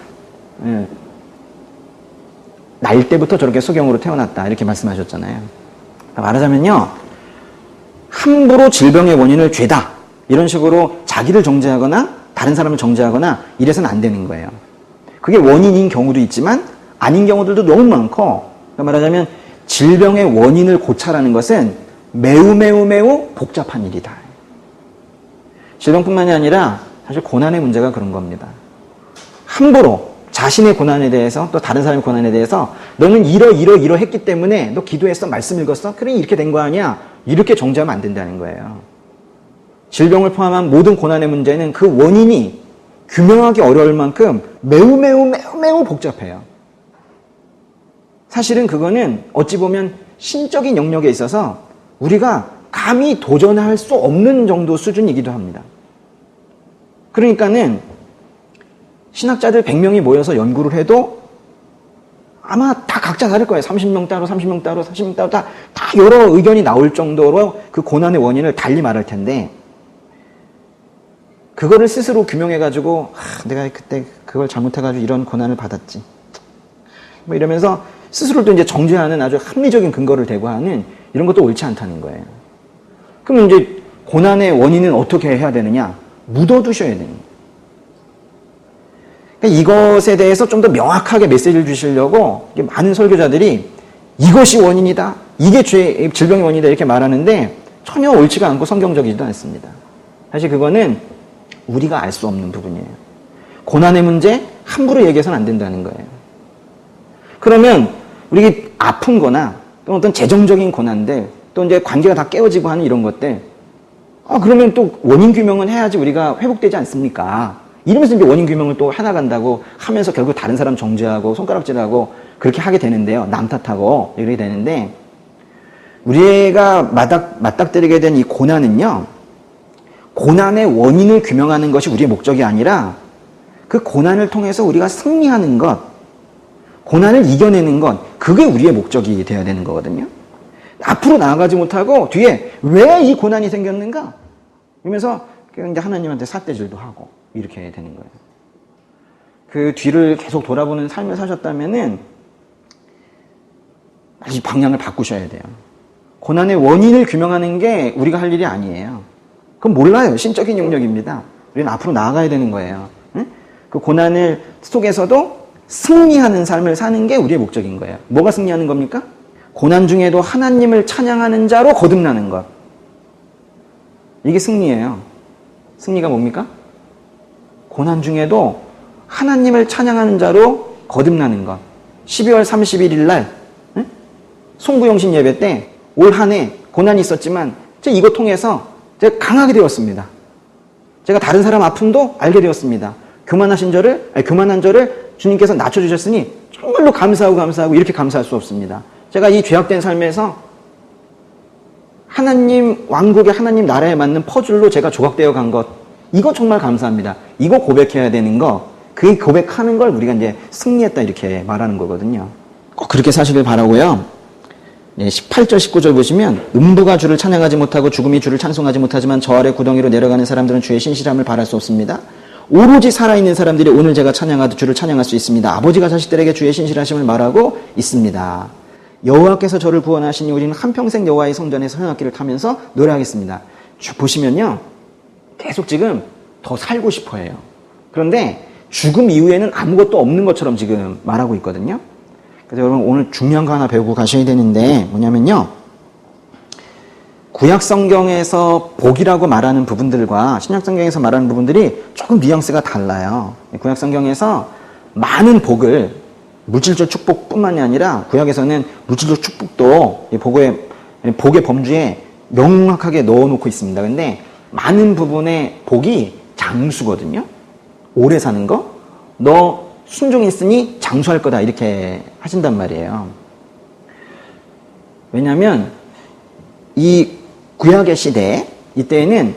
날 때부터 저렇게 소경으로 태어났다 이렇게 말씀하셨잖아요. 말하자면요, 함부로 질병의 원인을 죄다 이런 식으로 자기를 정죄하거나 다른 사람을 정죄하거나 이래서는 안 되는 거예요. 그게 원인인 경우도 있지만 아닌 경우들도 너무 많고, 그러니까 말하자면 질병의 원인을 고찰하는 것은 매우 복잡한 일이다. 질병뿐만이 아니라 사실 고난의 문제가 그런 겁니다. 함부로 자신의 고난에 대해서 또 다른 사람의 고난에 대해서 너는 이러 했기 때문에 너 기도했어? 말씀 읽었어? 그래 이렇게 된 거 아니야? 이렇게 정죄하면 안 된다는 거예요. 질병을 포함한 모든 고난의 문제는 그 원인이 규명하기 어려울 만큼 매우 복잡해요. 사실은 그거는 어찌 보면 신적인 영역에 있어서 우리가 감히 도전할 수 없는 정도 수준이기도 합니다. 그러니까는 신학자들 100명이 모여서 연구를 해도 아마 다 각자 다를 거예요. 30명 따로, 30명 따로, 40명 따로 다 여러 의견이 나올 정도로 그 고난의 원인을 달리 말할 텐데 그거를 스스로 규명해가지고 내가 그때 그걸 잘못해가지고 이런 고난을 받았지. 뭐 이러면서 스스로도 이제 정죄하는 아주 합리적인 근거를 대고 하는 이런 것도 옳지 않다는 거예요. 그럼 이제 고난의 원인은 어떻게 해야 되느냐? 묻어두셔야 되는 거예요. 그러니까 이것에 대해서 좀 더 명확하게 메시지를 주시려고 많은 설교자들이 이것이 원인이다. 이게 질병의 원인이다. 이렇게 말하는데 전혀 옳지가 않고 성경적이지도 않습니다. 사실 그거는 우리가 알 수 없는 부분이에요. 고난의 문제 함부로 얘기해서는 안 된다는 거예요. 그러면 우리 아픈 거나 또 어떤 재정적인 고난들 또 이제 관계가 다 깨어지고 하는 이런 것들 그러면 또 원인 규명은 해야지 우리가 회복되지 않습니까? 이러면서 이제 원인 규명을 또 해나간다고 하면서 결국 다른 사람 정죄하고 손가락질하고 그렇게 하게 되는데요. 남 탓하고 이렇게 되는데 우리가 맞닥뜨리게 된 이 고난은요. 고난의 원인을 규명하는 것이 우리의 목적이 아니라 그 고난을 통해서 우리가 승리하는 것, 고난을 이겨내는 것, 그게 우리의 목적이 되어야 되는 거거든요. 앞으로 나아가지 못하고 뒤에 왜 이 고난이 생겼는가? 이러면서 이제 하나님한테 삿대질도 하고 이렇게 되는 거예요. 그 뒤를 계속 돌아보는 삶을 사셨다면은 이 방향을 바꾸셔야 돼요. 고난의 원인을 규명하는 게 우리가 할 일이 아니에요. 그건 몰라요. 신적인 영역입니다. 우리는 앞으로 나아가야 되는 거예요. 응? 그 고난을 속에서도 승리하는 삶을 사는 게 우리의 목적인 거예요. 뭐가 승리하는 겁니까? 고난 중에도 하나님을 찬양하는 자로 거듭나는 것. 이게 승리예요. 승리가 뭡니까? 고난 중에도 하나님을 찬양하는 자로 거듭나는 것. 12월 31일 날 송구영신 예배 때 올 한 해 고난이 있었지만 제가 이거 통해서 제가 강하게 되었습니다. 제가 다른 사람 아픔도 알게 되었습니다. 교만한 저를 주님께서 낮춰주셨으니 정말로 감사하고 이렇게 감사할 수 없습니다. 제가 이 죄악된 삶에서 하나님 왕국의 하나님 나라에 맞는 퍼즐로 제가 조각되어 간 것, 이거 정말 감사합니다. 이거 고백해야 되는 거, 그 고백하는 걸 우리가 이제 승리했다 이렇게 말하는 거거든요. 꼭 그렇게 사시길 바라고요. 18절 19절 보시면 음부가 주를 찬양하지 못하고 죽음이 주를 찬송하지 못하지만 저 아래 구덩이로 내려가는 사람들은 주의 신실함을 바랄 수 없습니다. 오로지 살아있는 사람들이 오늘 제가 찬양하듯 주를 찬양할 수 있습니다. 아버지가 자식들에게 주의 신실하심을 말하고 있습니다. 여호와께서 저를 구원하시니 우리는 한평생 여호와의 성전에서 현악기를 타면서 노래하겠습니다. 쭉 보시면요. 계속 지금 더 살고 싶어 해요. 그런데 죽음 이후에는 아무것도 없는 것처럼 지금 말하고 있거든요. 그래서 여러분 오늘 중요한 거 하나 배우고 가셔야 되는데 뭐냐면요. 구약 성경에서 복이라고 말하는 부분들과 신약 성경에서 말하는 부분들이 조금 뉘앙스가 달라요. 구약 성경에서 많은 복을 물질적 축복뿐만이 아니라 구약에서는 물질적 축복도 복의 범주에 명확하게 넣어놓고 있습니다. 근데 많은 부분의 복이 장수거든요. 오래 사는 거. 너 순종했으니 장수할 거다 이렇게 하신단 말이에요. 왜냐하면 이 구약의 시대 이때에는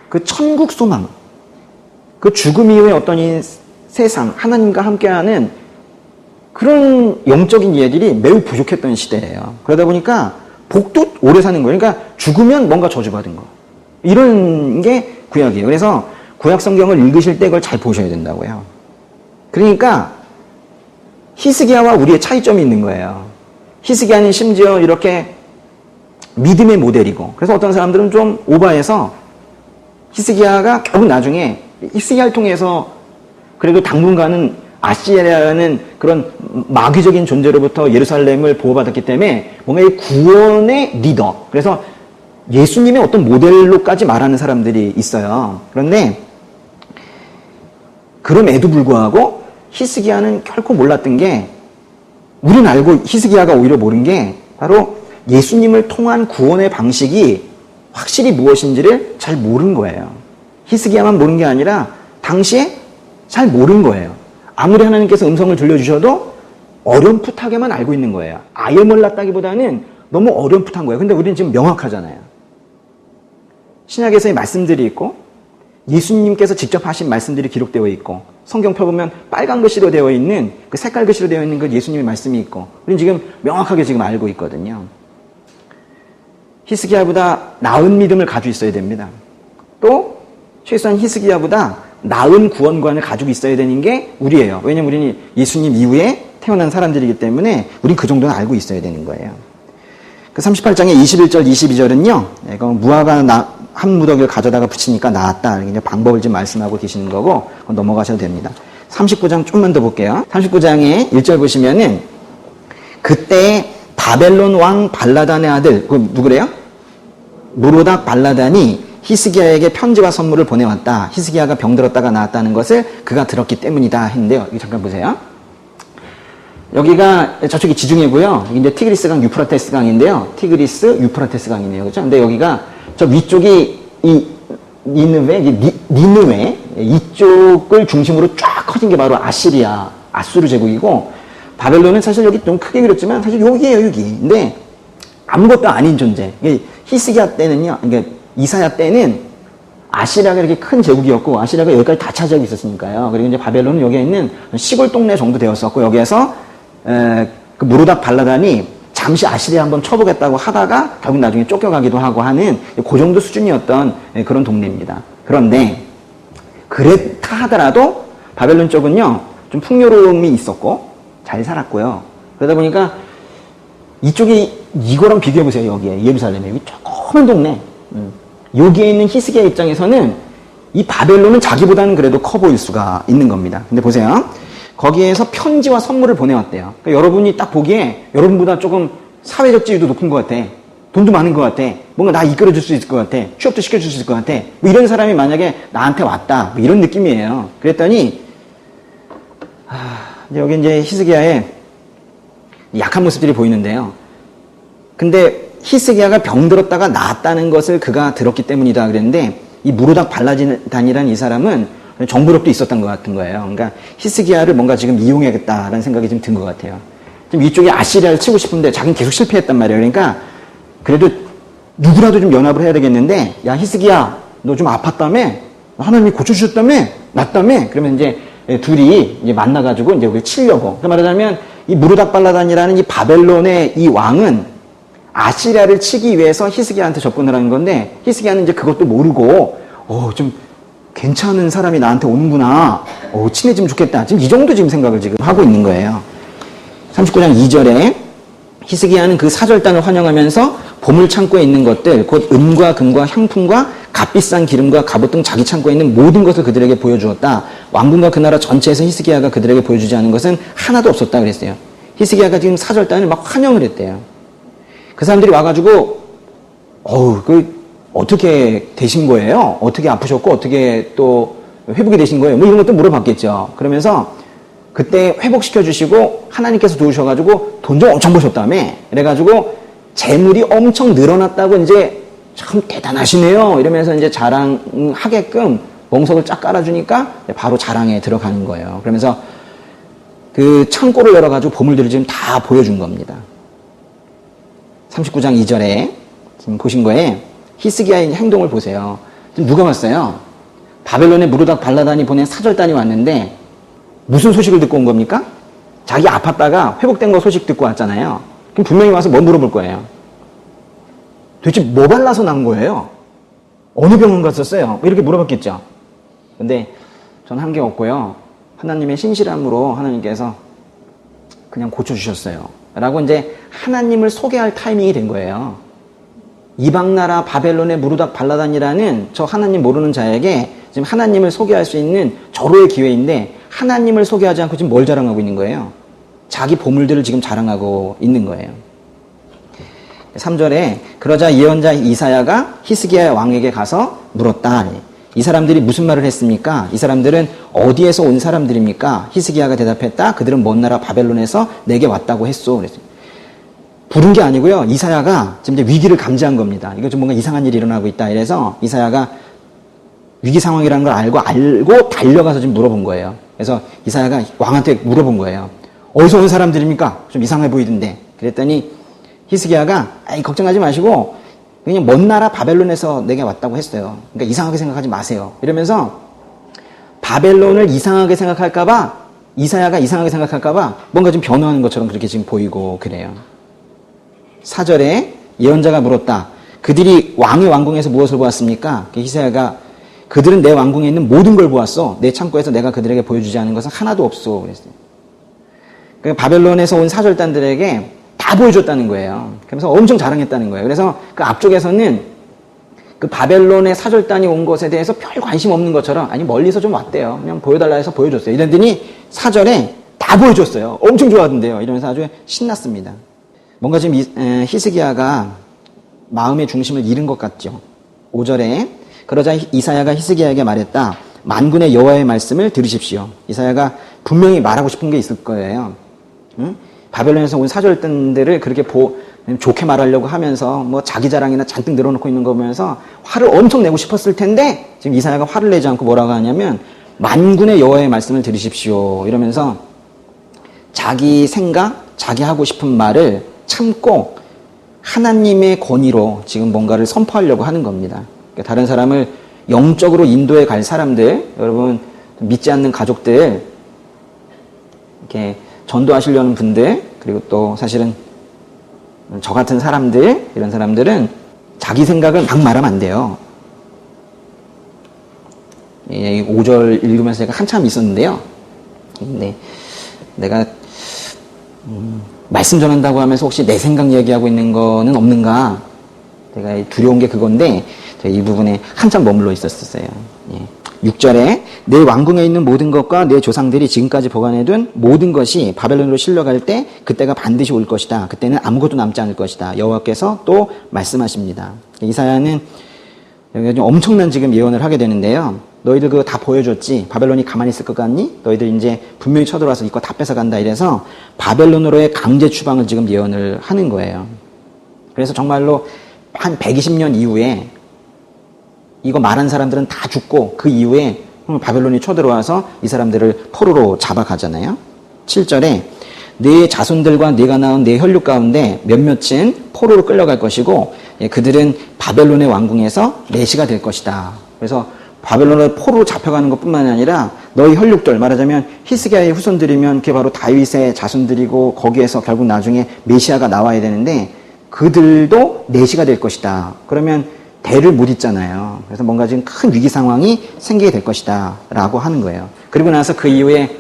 그 천국 소망, 그 죽음 이후의 어떤 이 세상 하나님과 함께하는 그런 영적인 이해들이 매우 부족했던 시대예요. 그러다 보니까 복도 오래 사는 거예요. 그러니까 죽으면 뭔가 저주받은 거. 이런 게 구약이에요. 그래서 구약 성경을 읽으실 때 그걸 잘 보셔야 된다고요. 그러니까 히스기야와 우리의 차이점이 있는 거예요. 히스기야는 심지어 이렇게 믿음의 모델이고 그래서 어떤 사람들은 좀 오바해서 히스기야가 결국 나중에 히스기야를 통해서 그래도 당분간은 아시리아라는 그런 마귀적인 존재로부터 예루살렘을 보호받았기 때문에 뭔가 이 구원의 리더, 그래서 예수님의 어떤 모델로까지 말하는 사람들이 있어요. 그런데 그럼에도 불구하고 히스기야는 결코 몰랐던 게, 우리는 알고 히스기야가 오히려 모른 게 바로 예수님을 통한 구원의 방식이 확실히 무엇인지를 잘 모른 거예요. 히스기야만 모른 게 아니라 당시에 잘 모른 거예요. 아무리 하나님께서 음성을 들려주셔도 어렴풋하게만 알고 있는 거예요. 아예 몰랐다기보다는 너무 어렴풋한 거예요. 근데 우리는 지금 명확하잖아요. 신약에서의 말씀들이 있고 예수님께서 직접 하신 말씀들이 기록되어 있고 성경 펴보면 빨간 글씨로 되어 있는 그 색깔 글씨로 되어 있는 그 예수님의 말씀이 있고 우리는 지금 명확하게 지금 알고 있거든요. 히스기야보다 나은 믿음을 가지고 있어야 됩니다. 또 최소한 히스기야보다 나은 구원관을 가지고 있어야 되는 게 우리예요. 왜냐하면 우리는 예수님 이후에 태어난 사람들이기 때문에 우린 그 정도는 알고 있어야 되는 거예요. 그 38장의 21절, 22절은요. 이거 무화과 한 무더기를 가져다가 붙이니까 나았다. 이제 방법을 좀 말씀하고 계시는 거고 넘어가셔도 됩니다. 39장 좀만 더 볼게요. 39장의 1절 보시면은 그때 바벨론 왕 발라단의 아들 누구래요? 무로닥 발라단이 히스기야에게 편지와 선물을 보내왔다. 히스기야가 병들었다가 나았다는 것을 그가 들었기 때문이다 했는데요. 이거 잠깐 보세요. 여기가 저쪽이 지중해고요. 여기 이제 티그리스강, 유프라테스 강인데요. 티그리스, 유프라테스 강이네요. 그렇죠? 근데 여기가 저 위쪽이 이 니느웨 이쪽을 중심으로 쫙 커진 게 바로 아시리아, 아수르 제국이고 바벨론은 사실 여기 좀 크게 그렸지만 사실 여기예요, 여기. 근데 아무것도 아닌 존재. 히스기야 때는요. 그러니까 이사야 때는 아시리아가 이렇게 큰 제국이었고 아시리아가 여기까지 다 차지하고 있었으니까요. 그리고 이제 바벨론은 여기에 있는 시골 동네 정도 되었었고 여기에서 그 무로닥 발라단이 잠시 아시리아 한번 쳐보겠다고 하다가 결국 나중에 쫓겨가기도 하고 하는 그 정도 수준이었던 그런 동네입니다. 그런데 그렇다 하더라도 바벨론 쪽은요 좀 풍요로움이 있었고 잘 살았고요. 그러다 보니까 이쪽이 이거랑 비교해보세요. 여기에 예루살렘에 여기 조그만 동네 여기에 있는 히스기야 입장에서는 이 바벨론은 자기보다는 그래도 커 보일 수가 있는 겁니다. 근데 보세요. 거기에서 편지와 선물을 보내왔대요. 그러니까 여러분이 딱 보기에 여러분보다 조금 사회적 지위도 높은 것 같아. 돈도 많은 것 같아. 뭔가 나 이끌어줄 수 있을 것 같아. 취업도 시켜줄 수 있을 것 같아. 뭐 이런 사람이 만약에 나한테 왔다. 뭐 이런 느낌이에요. 그랬더니 여기 이제 히스기야의 약한 모습들이 보이는데요. 근데 히스기야가 병들었다가 나았다는 것을 그가 들었기 때문이다 그랬는데 이 무로닥 발라단이라는 이 사람은 정보력도 있었던 것 같은 거예요. 그러니까 히스기야를 뭔가 지금 이용해야겠다라는 생각이 좀 든 것 같아요. 좀 이쪽에 아시리아를 치고 싶은데 자기는 계속 실패했단 말이에요. 그러니까 그래도 누구라도 좀 연합을 해야 되겠는데 야 히스기야 너 좀 아팠다며? 하나님이 고쳐주셨다며? 낫다며? 그러면 이제 둘이 이제 만나가지고 이제 우리 치려고. 그러니까 말하자면 이 무로닥 발라단이라는 이 바벨론의 이 왕은 아시리아를 치기 위해서 히스기야한테 접근을 하는 건데 히스기야는 이제 그것도 모르고 좀 괜찮은 사람이 나한테 오는구나. 친해지면 좋겠다. 지금 이 정도 지금 생각을 지금 하고 있는 거예요. 39장 2절에 히스기야는 그 사절단을 환영하면서 보물 창고에 있는 것들 곧 은과 금과 향품과 값비싼 기름과 갑옷 등 자기 창고에 있는 모든 것을 그들에게 보여주었다. 왕궁과 그 나라 전체에서 히스기야가 그들에게 보여주지 않은 것은 하나도 없었다 그랬어요. 히스기야가 지금 사절단을 막 환영을 했대요. 그 사람들이 와가지고 어떻게 되신 거예요? 어떻게 아프셨고 어떻게 또 회복이 되신 거예요? 뭐 이런 것도 물어봤겠죠. 그러면서 그때 회복시켜 주시고 하나님께서 도우셔가지고 돈 좀 엄청 버셨다며 그래가지고 재물이 엄청 늘어났다고 이제 참 대단하시네요. 이러면서 이제 자랑하게끔 멍석을 쫙 깔아주니까 바로 자랑에 들어가는 거예요. 그러면서 그 창고를 열어가지고 보물들을 지금 다 보여준 겁니다. 39장 2절에 지금 보신 거에 히스기야의 행동을 보세요. 지금 누가 왔어요? 바벨론의 무로닥 발라단이 보낸 사절단이 왔는데 무슨 소식을 듣고 온 겁니까? 자기 아팠다가 회복된 거 소식 듣고 왔잖아요. 그럼 분명히 와서 뭐 물어볼 거예요? 도대체 뭐 발라서 난 거예요? 어느 병원 갔었어요? 뭐 이렇게 물어봤겠죠. 근데 전 한 게 없고요. 하나님의 신실함으로 하나님께서 그냥 고쳐주셨어요. 라고 이제 하나님을 소개할 타이밍이 된 거예요. 이방나라 바벨론의 무로닥 발라단이라는 저 하나님 모르는 자에게 지금 하나님을 소개할 수 있는 절호의 기회인데 하나님을 소개하지 않고 지금 뭘 자랑하고 있는 거예요? 자기 보물들을 지금 자랑하고 있는 거예요. 3절에 그러자 예언자 이사야가 히스기야 왕에게 가서 물었다. 이 사람들이 무슨 말을 했습니까? 이 사람들은 어디에서 온 사람들입니까? 히스기야가 대답했다. 그들은 먼 나라 바벨론에서 내게 왔다고 했소. 그랬어요. 부른 게 아니고요. 이사야가 지금 이제 위기를 감지한 겁니다. 이거 좀 뭔가 이상한 일이 일어나고 있다. 이래서 이사야가 위기 상황이라는 걸 알고 달려가서 지금 물어본 거예요. 그래서 이사야가 왕한테 물어본 거예요. 어디서 온 사람들입니까? 좀 이상해 보이던데. 그랬더니 히스기야가 걱정하지 마시고 그냥 먼 나라 바벨론에서 내게 왔다고 했어요. 그러니까 이상하게 생각하지 마세요. 이러면서 바벨론을 이상하게 생각할까봐, 이사야가 이상하게 생각할까봐 뭔가 좀 변호하는 것처럼 그렇게 지금 보이고 그래요. 4절에 예언자가 물었다. 그들이 왕의 왕궁에서 무엇을 보았습니까? 이사야가 그들은 내 왕궁에 있는 모든 걸 보았어. 내 창고에서 내가 그들에게 보여주지 않은 것은 하나도 없어. 그랬어요. 그러니까 바벨론에서 온 사절단들에게 다 보여줬다는 거예요. 그래서 엄청 자랑했다는 거예요. 그래서 그 앞쪽에서는 그 바벨론의 사절단이 온 것에 대해서 별 관심 없는 것처럼, 아니 멀리서 좀 왔대요. 그냥 보여달라 해서 보여줬어요. 이랬더니 4절에 다 보여줬어요. 엄청 좋아하던데요. 이러면서 아주 신났습니다. 뭔가 지금 히스기야가 마음의 중심을 잃은 것 같죠. 5절에 그러자 이사야가 히스기야에게 말했다. 만군의 여호와의 말씀을 들으십시오. 이사야가 분명히 말하고 싶은 게 있을 거예요. 응? 바벨론에서 온 사절단들을 그렇게 좋게 말하려고 하면서 뭐 자기 자랑이나 잔뜩 늘어놓고 있는 거 보면서 화를 엄청 내고 싶었을 텐데 지금 이사야가 화를 내지 않고 뭐라고 하냐면 만군의 여호와의 말씀을 들으십시오. 이러면서 자기 생각, 자기 하고 싶은 말을 참고 하나님의 권위로 지금 뭔가를 선포하려고 하는 겁니다. 그러니까 다른 사람을 영적으로 인도해 갈 사람들, 여러분 믿지 않는 가족들, 이렇게 전도하시려는 분들, 그리고 또 사실은 저 같은 사람들, 이런 사람들은 자기 생각을 막 말하면 안 돼요. 5절 읽으면서 제가 한참 있었는데요. 근데 내가 말씀 전한다고 하면서 혹시 내 생각 얘기하고 있는 거는 없는가? 제가 두려운 게 그건데 이 부분에 한참 머물러 있었어요. 6절에 내 왕궁에 있는 모든 것과 내 조상들이 지금까지 보관해둔 모든 것이 바벨론으로 실려갈 때 그때가 반드시 올 것이다. 그때는 아무것도 남지 않을 것이다. 여호와께서 또 말씀하십니다. 이사야는 엄청난 지금 예언을 하게 되는데요. 너희들 그거 다 보여줬지? 바벨론이 가만히 있을 것 같니? 너희들 이제 분명히 쳐들어와서 이거 다 뺏어간다. 이래서 바벨론으로의 강제 추방을 지금 예언을 하는 거예요. 그래서 정말로 한 120년 이후에 이거 말한 사람들은 다 죽고 그 이후에 바벨론이 쳐들어와서 이 사람들을 포로로 잡아가잖아요. 7절에 네 자손들과 네가 낳은 네 혈육 가운데 몇몇은 포로로 끌려갈 것이고 그들은 바벨론의 왕궁에서 내시가 될 것이다. 그래서 바벨론으로 포로로 잡혀가는 것뿐만 아니라 너희 혈육들, 말하자면 히스기야의 후손들이면 그게 바로 다윗의 자손들이고 거기에서 결국 나중에 메시아가 나와야 되는데 그들도 내시가 될 것이다. 그러면 대를 못 잇잖아요. 그래서 뭔가 지금 큰 위기 상황이 생기게 될 것이다 라고 하는 거예요. 그리고 나서 그 이후에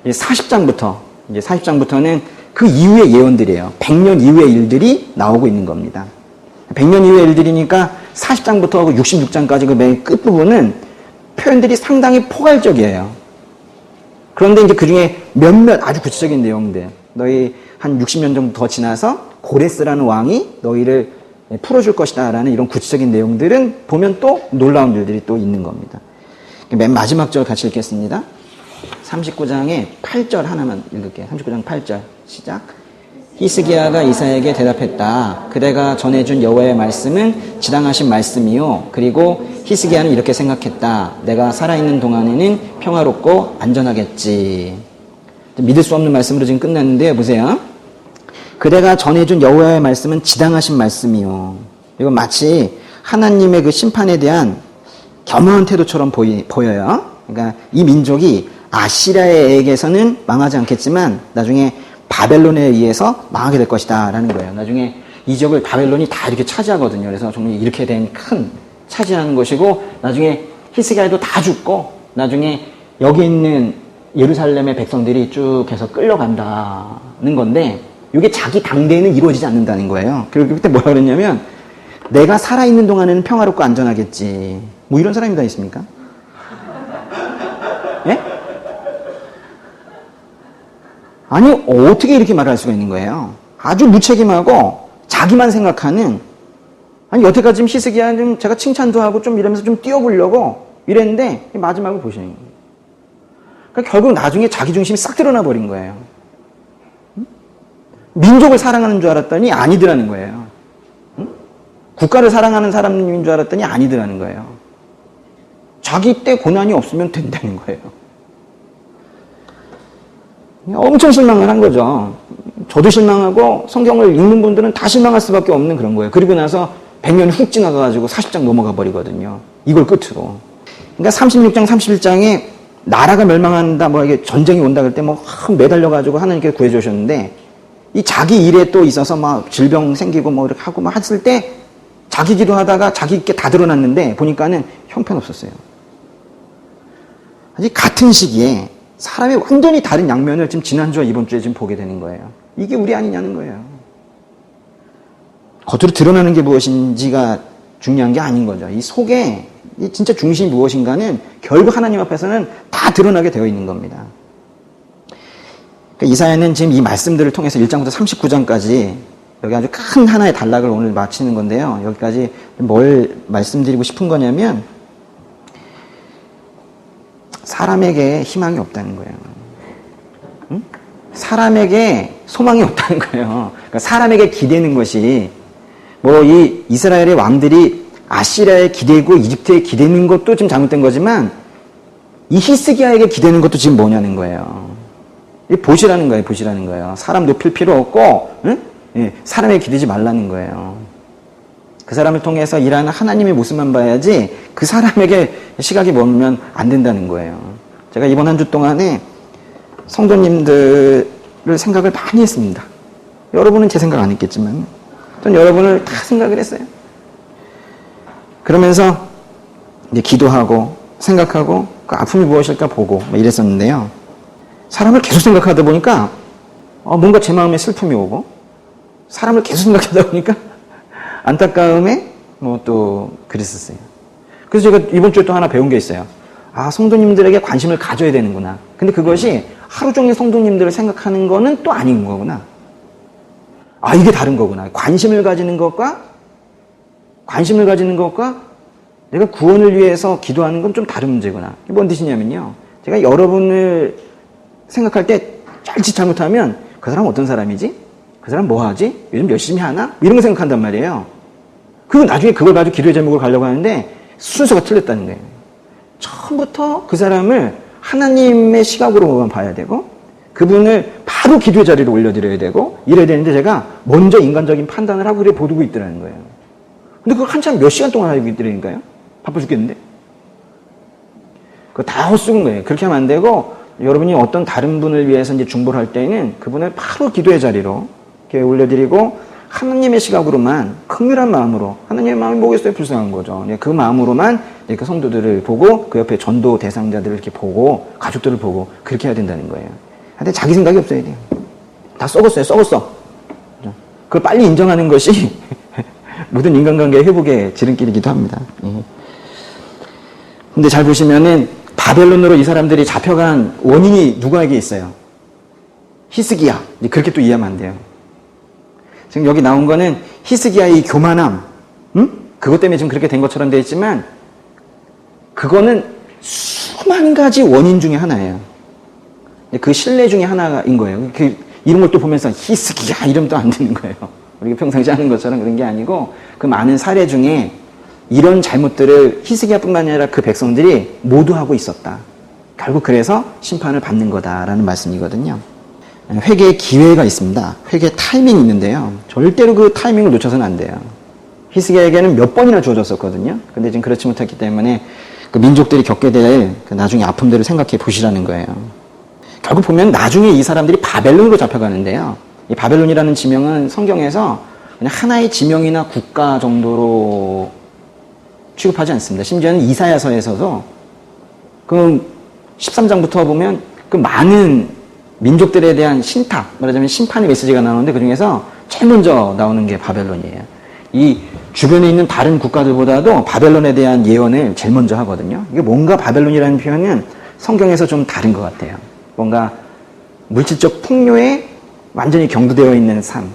40장부터는 그 이후의 예언들이에요. 100년 이후의 일들이 나오고 있는 겁니다. 100년 이후의 일들이니까 40장부터 66장까지 그 맨 끝부분은 표현들이 상당히 포괄적이에요. 그런데 이제 그 중에 몇몇 아주 구체적인 내용들, 너희 한 60년 정도 더 지나서 고레스라는 왕이 너희를 풀어줄 것이다 라는 이런 구체적인 내용들은 보면 또 놀라운 일들이 또 있는 겁니다. 맨 마지막 절 같이 읽겠습니다. 39장의 8절 하나만 읽을게요. 39장 8절 시작. 히스기야가 이사야에게 대답했다. 그대가 전해준 여호와의 말씀은 지당하신 말씀이요. 그리고 히스기야는 이렇게 생각했다. 내가 살아있는 동안에는 평화롭고 안전하겠지. 믿을 수 없는 말씀으로 지금 끝났는데 보세요. 그대가 전해준 여호와의 말씀은 지당하신 말씀이요. 이건 마치 하나님의 그 심판에 대한 겸허한 태도처럼 보여요. 그러니까 이 민족이 아시리아에게서는 망하지 않겠지만 나중에 바벨론에 의해서 망하게 될 것이다 라는 거예요. 나중에 이 지역을 바벨론이 다 이렇게 차지하거든요. 그래서 정말 이렇게 된 큰 차지하는 것이고 나중에 히스기야도 다 죽고 나중에 여기 있는 예루살렘의 백성들이 쭉 해서 끌려간다는 건데 이게 자기 당대에는 이루어지지 않는다는 거예요. 그리고 그때 뭐라 그랬냐면 내가 살아있는 동안에는 평화롭고 안전하겠지. 뭐 이런 사람이 다 있습니까? 예? 아니 어떻게 이렇게 말할 수가 있는 거예요? 아주 무책임하고 자기만 생각하는 아니 여태까지 지금 히스기야는 제가 칭찬도 하고 좀 이러면서 좀 띄워보려고 이랬는데 마지막을 보시는 거예요. 그러니까 결국 나중에 자기 중심이 싹 드러나 버린 거예요. 민족을 사랑하는 줄 알았더니 아니더라는 거예요. 국가를 사랑하는 사람인 줄 알았더니 아니더라는 거예요. 자기 때 고난이 없으면 된다는 거예요. 엄청 실망을 한 거죠. 저도 실망하고 성경을 읽는 분들은 다 실망할 수밖에 없는 그런 거예요. 그리고 나서 100년이 훅 지나가가지고 40장 넘어가 버리거든요. 이걸 끝으로. 그러니까 36장, 31장에 나라가 멸망한다, 뭐 이게 전쟁이 온다 그럴 때 뭐 매달려가지고 하나님께서 구해주셨는데, 이 자기 일에 또 있어서 막 질병 생기고 뭐 이렇게 하고 막 했을 때 자기 기도하다가 자기께 다 드러났는데 보니까는 형편없었어요. 아직 같은 시기에 사람이 완전히 다른 양면을 지금 지난주와 이번주에 지금 보게 되는 거예요. 이게 우리 아니냐는 거예요. 겉으로 드러나는 게 무엇인지가 중요한 게 아닌 거죠. 이 속에 이 진짜 중심이 무엇인가는 결국 하나님 앞에서는 다 드러나게 되어 있는 겁니다. 그러니까 이사야는 지금 이 말씀들을 통해서 1장부터 39장까지 여기 아주 큰 하나의 단락을 오늘 마치는 건데요. 여기까지 뭘 말씀드리고 싶은 거냐면 사람에게 희망이 없다는 거예요. 응? 사람에게 소망이 없다는 거예요. 그러니까 사람에게 기대는 것이 뭐 이 이스라엘의 왕들이 아시리아에 기대고 이집트에 기대는 것도 지금 잘못된 거지만 이 히스기야에게 기대는 것도 지금 뭐냐는 거예요. 보시라는 거예요. 보시라는 거예요. 사람 높일 필요 없고 응? 예, 사람에게 기대지 말라는 거예요. 그 사람을 통해서 일하는 하나님의 모습만 봐야지 그 사람에게 시각이 머물면 안 된다는 거예요. 제가 이번 한 주 동안에 성도님들을 생각을 많이 했습니다. 여러분은 제 생각 안 했겠지만 전 여러분을 다 생각을 했어요. 그러면서 이제 기도하고 생각하고 그 아픔이 무엇일까 보고 이랬었는데요. 사람을 계속 생각하다 보니까 뭔가 제 마음에 슬픔이 오고 사람을 계속 생각하다 보니까 안타까움에 뭐 또 그랬었어요. 그래서 제가 이번 주에 또 하나 배운 게 있어요. 성도님들에게 관심을 가져야 되는구나. 근데 그것이 하루 종일 성도님들을 생각하는 거는 또 아닌 거구나. 이게 다른 거구나. 관심을 가지는 것과 내가 구원을 위해서 기도하는 건 좀 다른 문제구나. 이게 뭔 뜻이냐면요. 제가 여러분을 생각할 때 잘못하면 그 사람 어떤 사람이지? 그 사람 뭐 하지? 요즘 열심히 하나? 이런 거 생각한단 말이에요. 그리고 나중에 그걸 가지고 기도의 제목을 가려고 하는데 순서가 틀렸다는 거예요. 처음부터 그 사람을 하나님의 시각으로만 봐야 되고 그분을 바로 기도의 자리로 올려드려야 되고 이래야 되는데 제가 먼저 인간적인 판단을 하고 그래 보고 있더라는 거예요. 근데 그걸 한참 몇 시간 동안 하고 있더라니까요. 바빠 죽겠는데. 그거 다 헛수고인 거예요. 그렇게 하면 안 되고 여러분이 어떤 다른 분을 위해서 이제 중보를 할 때에는 그분을 바로 기도의 자리로 이렇게 올려드리고 하나님의 시각으로만 긍휼한 마음으로 하나님의 마음이 뭐겠어요? 불쌍한 거죠. 그 마음으로만 그 성도들을 보고 그 옆에 전도 대상자들을 이렇게 보고 가족들을 보고 그렇게 해야 된다는 거예요. 근데 자기 생각이 없어야 돼요. 다 썩었어. 그걸 빨리 인정하는 것이 모든 인간관계의 회복의 지름길이기도 합니다. 근데 잘 보시면은 바벨론으로 이 사람들이 잡혀간 원인이 누구에게 있어요? 히스기야. 그렇게 또 이해하면 안 돼요. 지금 여기 나온 거는 히스기야의 교만함, 그것 때문에 지금 그렇게 된 것처럼 되어 있지만 그거는 수만 가지 원인 중에 하나예요. 그 신뢰 중에 하나인 거예요. 이런 걸 또 보면서 히스기야 이러면 안 되는 거예요. 우리가 평상시 하는 것처럼 그런 게 아니고 그 많은 사례 중에 이런 잘못들을 히스기야뿐만 아니라 그 백성들이 모두 하고 있었다. 결국 그래서 심판을 받는 거다라는 말씀이거든요. 회개의 기회가 있습니다. 회개의 타이밍이 있는데요. 절대로 그 타이밍을 놓쳐서는 안 돼요. 히스기야에게는 몇 번이나 주어졌었거든요. 근데 지금 그렇지 못했기 때문에 그 민족들이 겪게 될 그 나중에 아픔들을 생각해 보시라는 거예요. 결국 보면 나중에 이 사람들이 바벨론으로 잡혀가는데요. 이 바벨론이라는 지명은 성경에서 그냥 하나의 지명이나 국가 정도로 취급하지 않습니다. 심지어는 이사야서에서도 그 13장부터 보면 그 많은 민족들에 대한 신탁, 말하자면 심판의 메시지가 나오는데 그 중에서 제일 먼저 나오는 게 바벨론이에요. 이 주변에 있는 다른 국가들보다도 바벨론에 대한 예언을 제일 먼저 하거든요. 이게 뭔가 바벨론이라는 표현은 성경에서 좀 다른 것 같아요. 뭔가 물질적 풍요에 완전히 경도되어 있는 삶,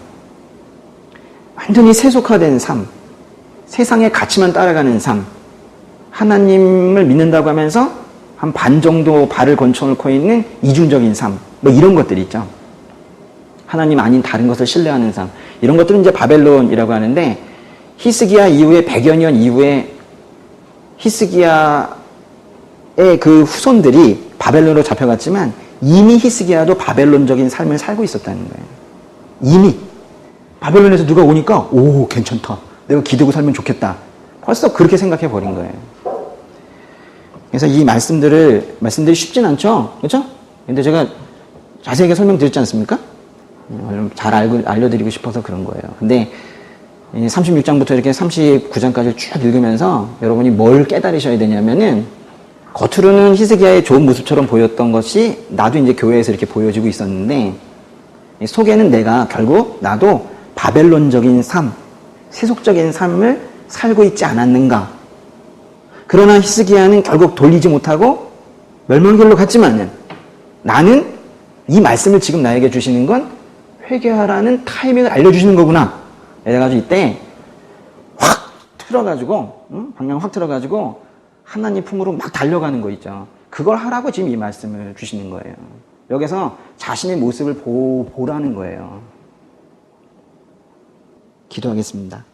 완전히 세속화된 삶, 세상의 가치만 따라가는 삶, 하나님을 믿는다고 하면서 한 반 정도 발을 건쳐놓고 있는 이중적인 삶, 뭐 이런 것들이 있죠. 하나님 아닌 다른 것을 신뢰하는 삶, 이런 것들은 이제 바벨론이라고 하는데 히스기야 이후에 100여 년 이후에 히스기야의 그 후손들이 바벨론으로 잡혀갔지만 이미 히스기야도 바벨론적인 삶을 살고 있었다는 거예요. 이미 바벨론에서 누가 오니까 오 괜찮다. 내가 기대고 살면 좋겠다. 벌써 그렇게 생각해 버린 거예요. 그래서 이 말씀들이 쉽진 않죠? 그렇죠? 근데 제가 자세하게 설명드렸지 않습니까? 잘 알려드리고 싶어서 그런 거예요. 근데 36장부터 이렇게 39장까지 쭉 읽으면서 여러분이 뭘 깨달으셔야 되냐면은 겉으로는 히스기야의 좋은 모습처럼 보였던 것이 나도 이제 교회에서 이렇게 보여지고 있었는데 속에는 내가 결국 나도 바벨론적인 삶, 세속적인 삶을 살고 있지 않았는가. 그러나 히스기야는 결국 돌리지 못하고 멸망길로 갔지만은 나는 이 말씀을 지금 나에게 주시는 건 회개하라는 타이밍을 알려주시는 거구나. 이래가지고 이때 확 틀어가지고 방향 확 틀어가지고 하나님 품으로 막 달려가는 거 있죠. 그걸 하라고 지금 이 말씀을 주시는 거예요. 여기서 자신의 모습을 보라는 거예요. 기도하겠습니다.